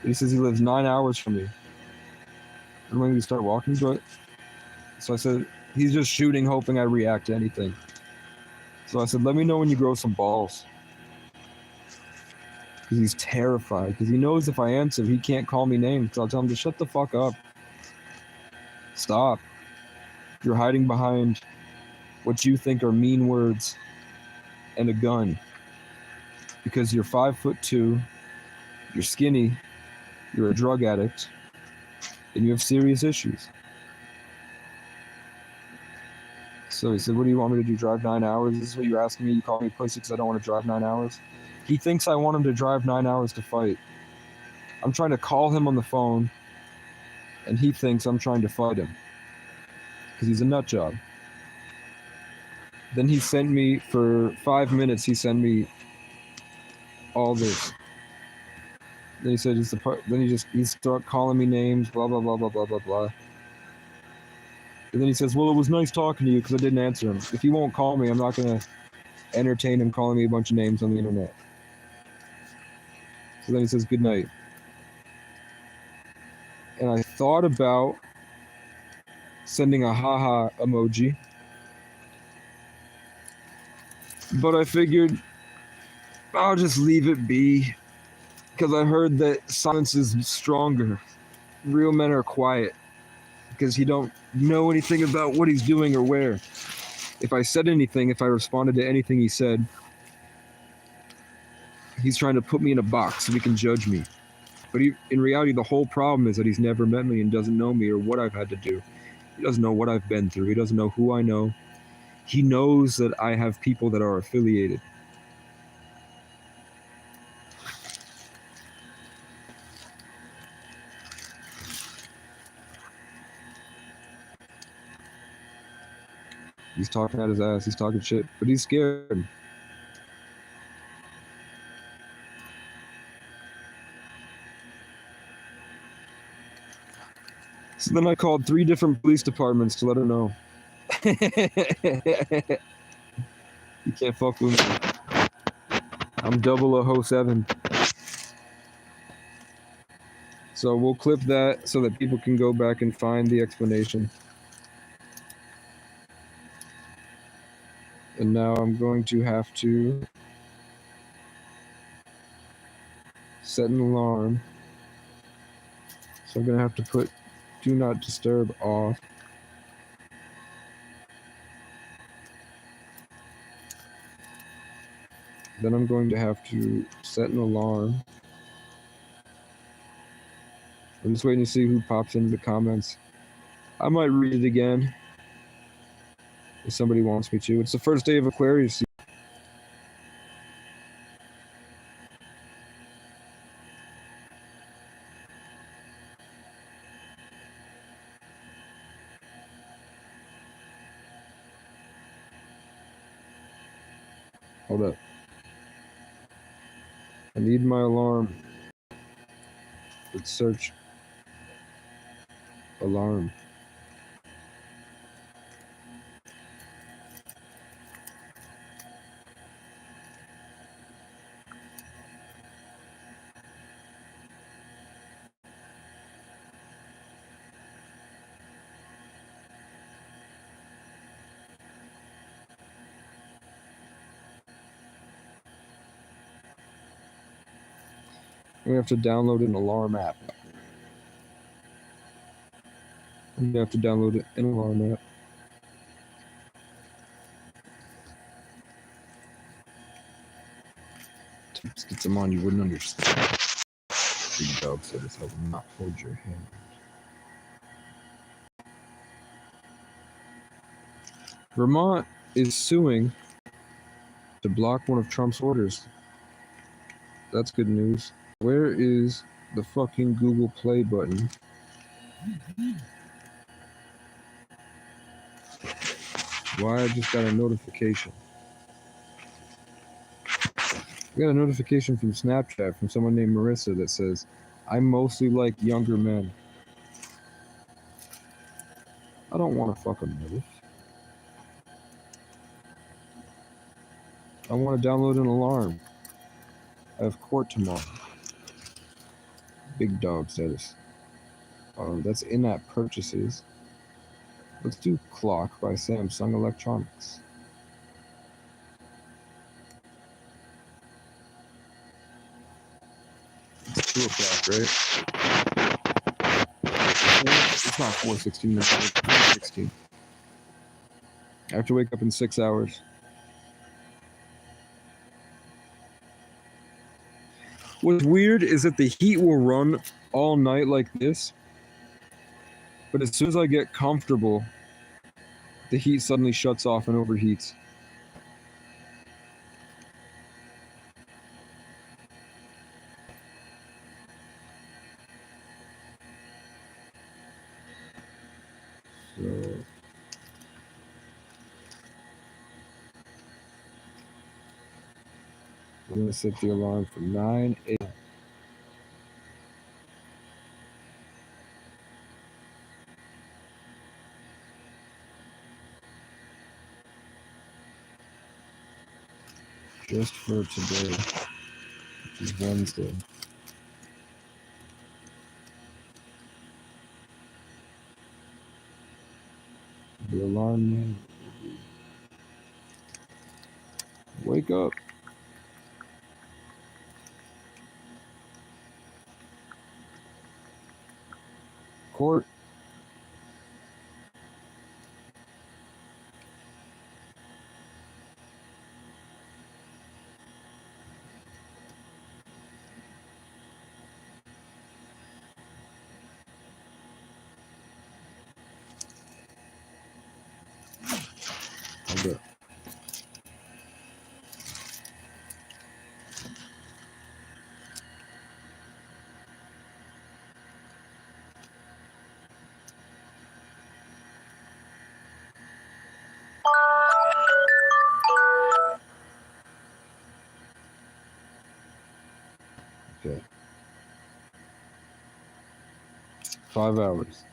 He says he lives 9 hours from me. And when we start walking to it. So I said, he's just shooting, hoping I react to anything. So I said, let me know when you grow some balls. Because he's terrified. Because he knows if I answer, he can't call me names. So I'll tell him to shut the fuck up. Stop. You're hiding behind what you think are mean words and a gun. Because you're 5'2", you're skinny, you're a drug addict, and you have serious issues. So he said, what do you want me to do, drive 9 hours? This is what you're asking me? You call me pussy because I don't want to drive 9 hours? He thinks I want him to drive 9 hours to fight. I'm trying to call him on the phone, and he thinks I'm trying to fight him. Because he's a nut job. Then he sent me, for 5 minutes, he sent me all this. Then he said it's the part. Then he start calling me names, blah blah blah blah blah blah blah. And then he says, "Well, it was nice talking to you because I didn't answer him. If he won't call me, I'm not gonna entertain him calling me a bunch of names on the internet." So then he says, "Good night." And I thought about sending a haha emoji, but I figured I'll just leave it be because I heard that silence is stronger. Real men are quiet because he don't know anything about what he's doing or where. If I said anything, if I responded to anything he said, he's trying to put me in a box so he can judge me. But in reality, the whole problem is that he's never met me and doesn't know me or what I've had to do. He doesn't know what I've been through. He doesn't know who I know. He knows that I have people that are affiliated. He's talking at his ass. He's talking shit, but he's scared. So then I called 3 different police departments to let her know. You can't fuck with me. I'm 007. So we'll clip that so that people can go back and find the explanation. And now I'm going to have to set an alarm. So I'm going to have to put do not disturb off. Then I'm going to have to set an alarm. I'm just waiting to see who pops into the comments. I might read it again if somebody wants me to. It's the first day of Aquarius season. Hold up. I need my alarm. Let's search alarm. I'm gonna have to download an alarm app. I'm gonna have to download an alarm app. Let's get some on, you wouldn't understand. Big dog said it's help not hold your hand. Vermont is suing to block one of Trump's orders. That's good news. Where is the fucking Google Play button? Why I just got a notification. I got a notification from Snapchat from someone named Marissa that says, I mostly like younger men. I don't want to fuck a MILF. I want to download an alarm. I have court tomorrow. Big dog status. That's in-app purchases. Let's do Clock by Samsung Electronics. It's 2 o'clock, right? It's not 4:16, it's 4:16. I have to wake up in 6 hours. What's weird is that the heat will run all night like this, but as soon as I get comfortable, the heat suddenly shuts off and overheats. So I'm gonna set the alarm for 9 a.m. just for today, which is Wednesday. The alarm man. Wake up. Court. Okay. Okay. 5 hours.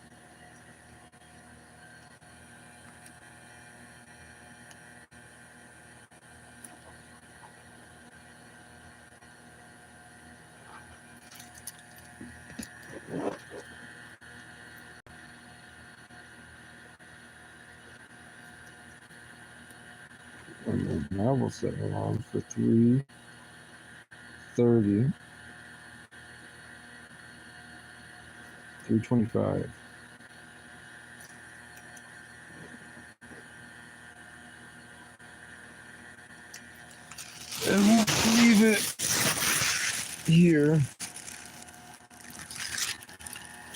And then now we'll set an alarm for 3:30, 3:25. And we'll leave it here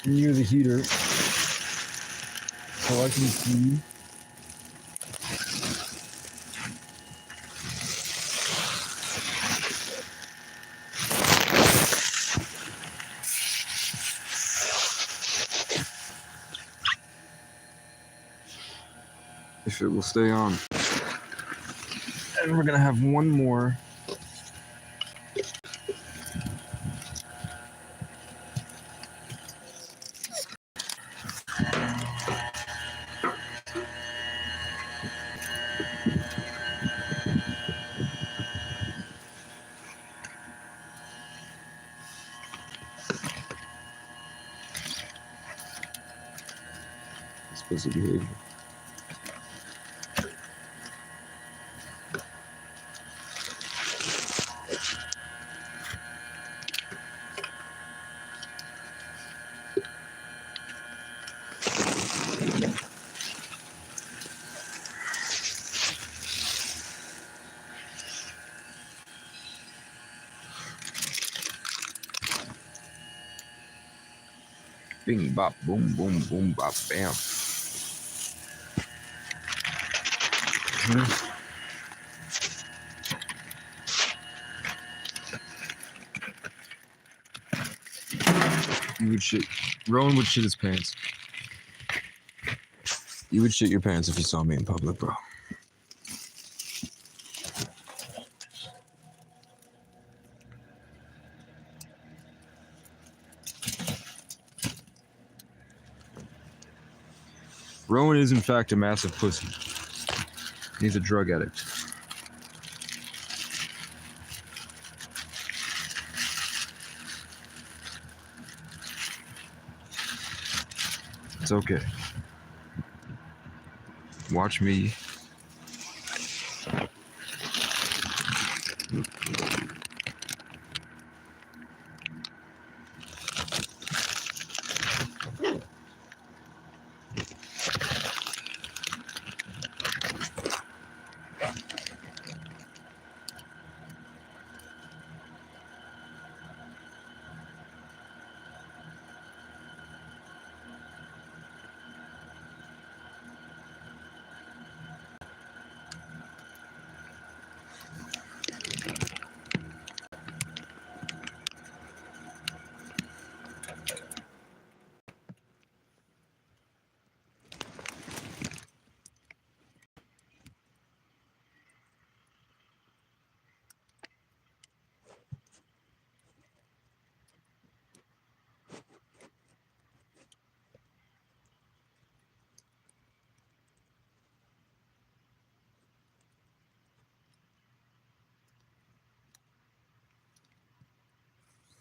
near the heater so I can see. If it will stay on. And we're gonna have one more. Supposed behavior. Bing bop boom boom boom bop bam. You would shit. Rowan would shit his pants. You would shit your pants if you saw me in public, bro. Rowan is in fact a massive pussy. He's a drug addict. It's okay. Watch me.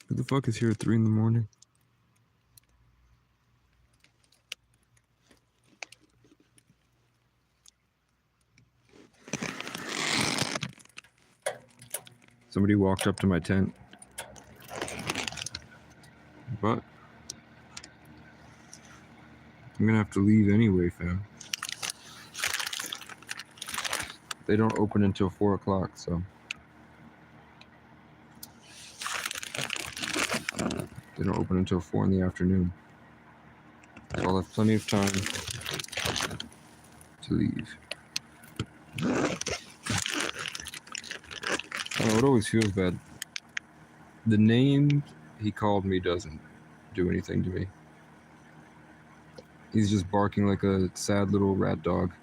Who the fuck is here at 3 in the morning? Somebody walked up to my tent. But I'm gonna have to leave anyway, fam. They don't open until 4 o'clock, so. They don't open until 4 in the afternoon. So I'll have plenty of time to leave. I don't know, it always feels bad. The name he called me doesn't do anything to me. He's just barking like a sad little rat dog.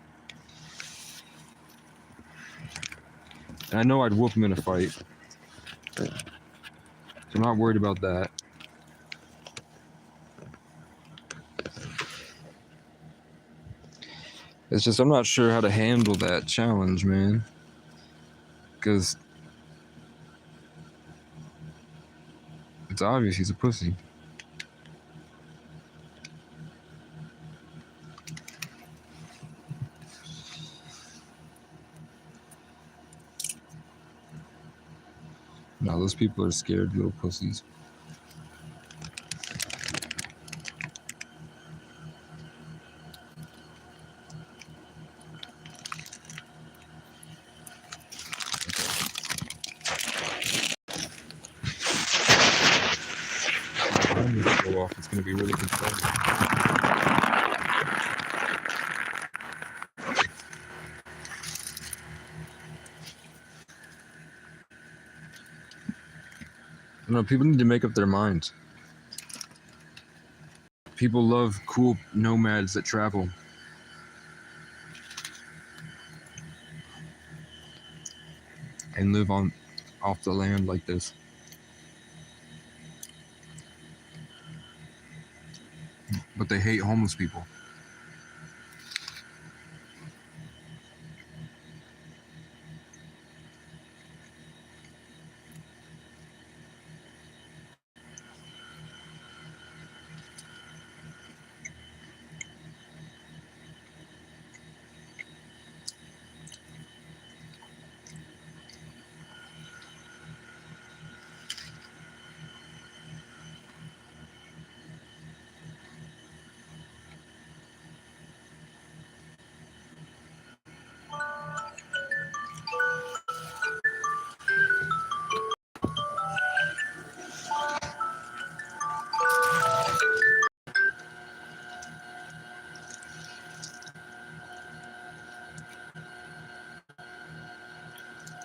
And I know I'd whoop him in a fight. So I'm not worried about that. It's just I'm not sure how to handle that challenge, man. Because it's obvious he's a pussy. No, those people are scared little pussies. I'm gonna go off. It's gonna be really concerning. I don't know, people need to make up their minds. People love cool nomads that travel. And live off the land like this. But they hate homeless people.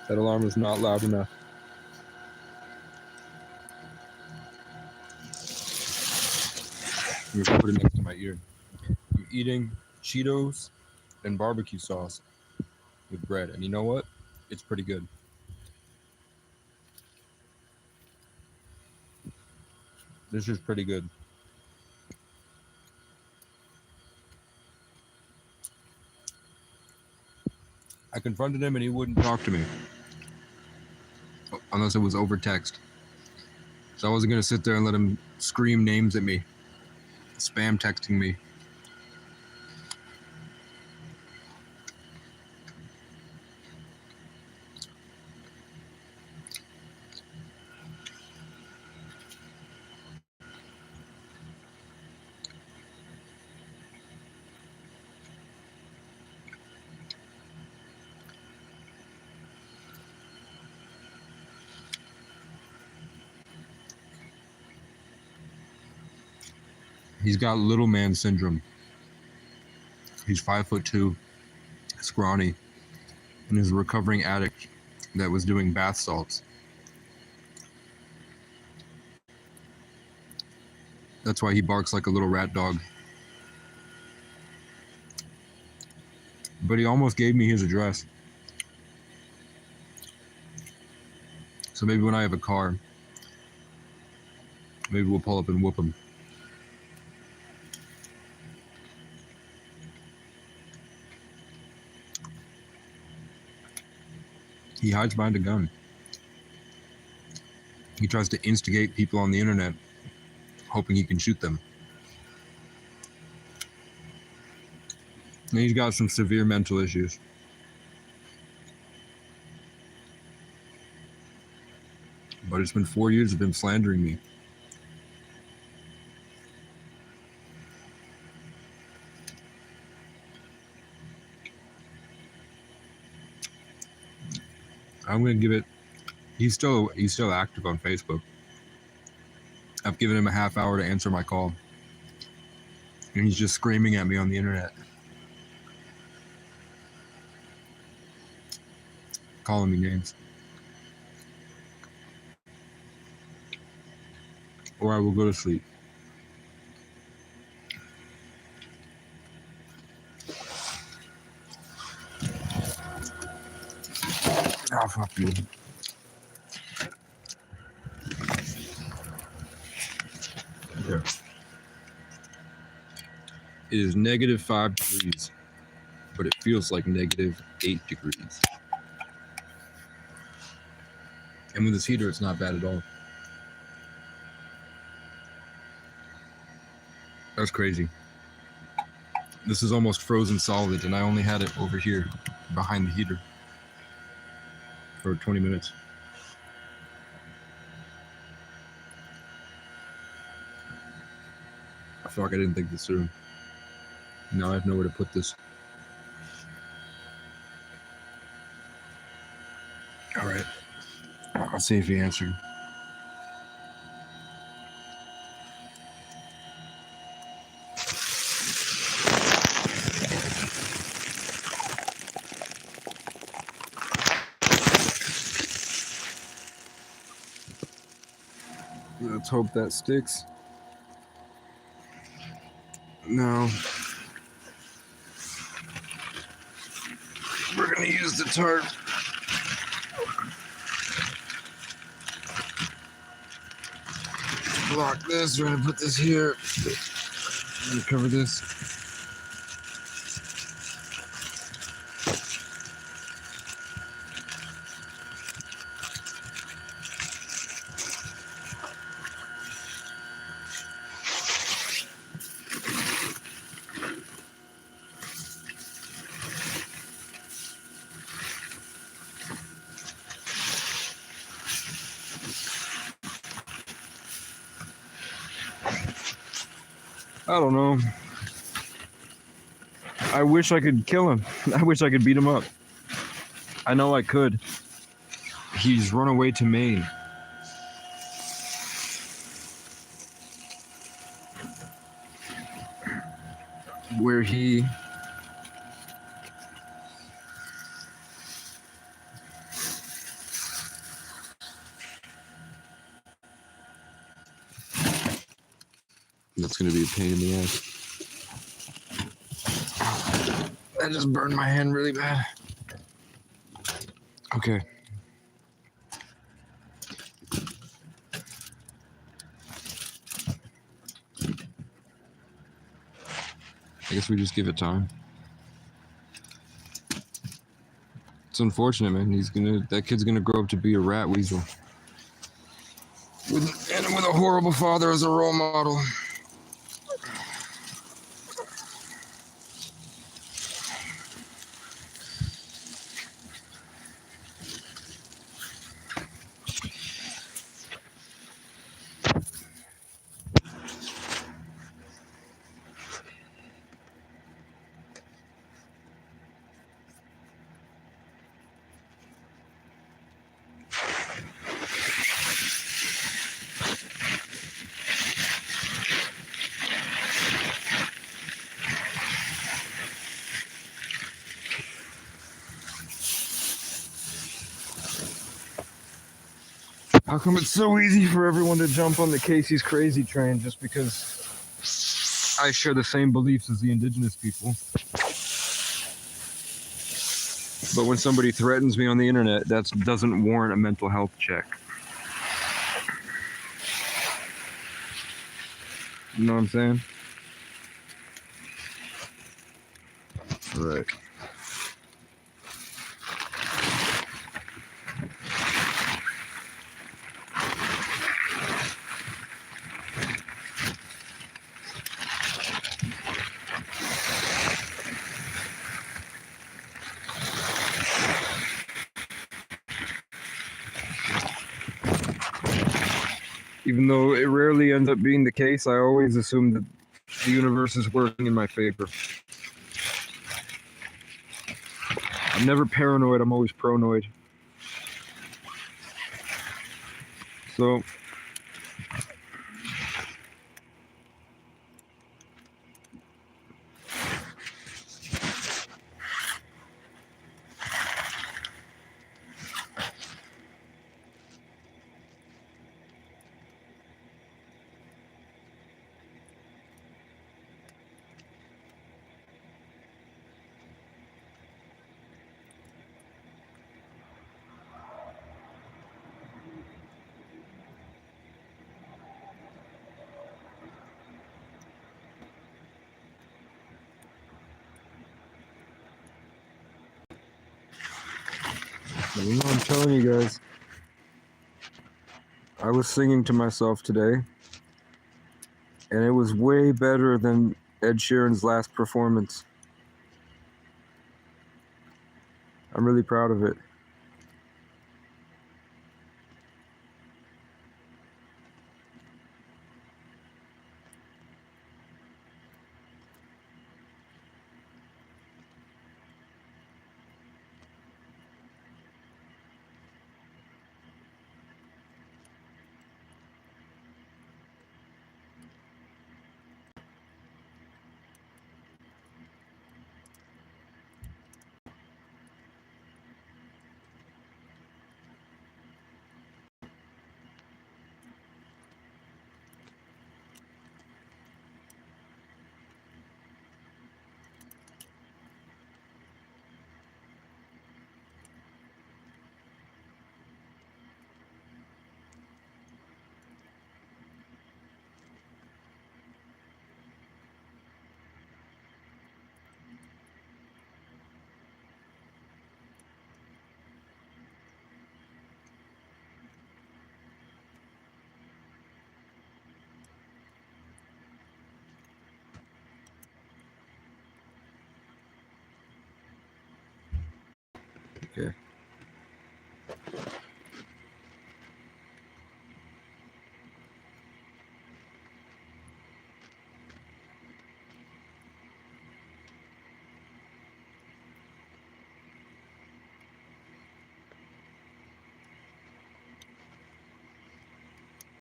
That alarm is not loud enough. I'm gonna put it next to my ear. I'm eating Cheetos and barbecue sauce with bread. And you know what? It's pretty good. This is pretty good. I confronted him and he wouldn't talk to me. Unless it was over text. So I wasn't gonna sit there and let him scream names at me. Spam texting me. He's got little man syndrome. He's 5'2", scrawny, and is a recovering addict that was doing bath salts. That's why he barks like a little rat dog. But he almost gave me his address. So maybe when I have a car, maybe we'll pull up and whoop him. He hides behind a gun. He tries to instigate people on the internet, hoping he can shoot them. And he's got some severe mental issues. But it's been 4 years of him slandering me. I'm gonna give it. He's still active on Facebook. I've given him a half hour to answer my call, and he's just screaming at me on the internet, calling me names. Or I will go to sleep. Ah, fuck you. Okay. It is -5 degrees, but it feels like -8 degrees. And with this heater, it's not bad at all. That's crazy. This is almost frozen solid, and I only had it over here behind the heater for 20 minutes. Fuck, I didn't think this through. Now I have nowhere to put this. All right. I'll see if he answered. Let's hope that sticks. No. We're gonna use the tarp. Block this. We're gonna put this here. I'm gonna cover this. I don't know. I wish I could kill him. I wish I could beat him up. I know I could. He's run away to Maine. Where he That's gonna be a pain in the ass. That just burned my hand really bad. Okay. I guess we just give it time. It's unfortunate, man. That kid's gonna grow up to be a rat weasel. With a horrible father as a role model. How come it's so easy for everyone to jump on the Casey's crazy train just because I share the same beliefs as the indigenous people? But when somebody threatens me on the internet, that doesn't warrant a mental health check. You know what I'm saying? Right. Even though it rarely ends up being the case, I always assume that the universe is working in my favor. I'm never paranoid, I'm always pronoid. So, I'm telling you guys, I was singing to myself today, and it was way better than Ed Sheeran's last performance. I'm really proud of it.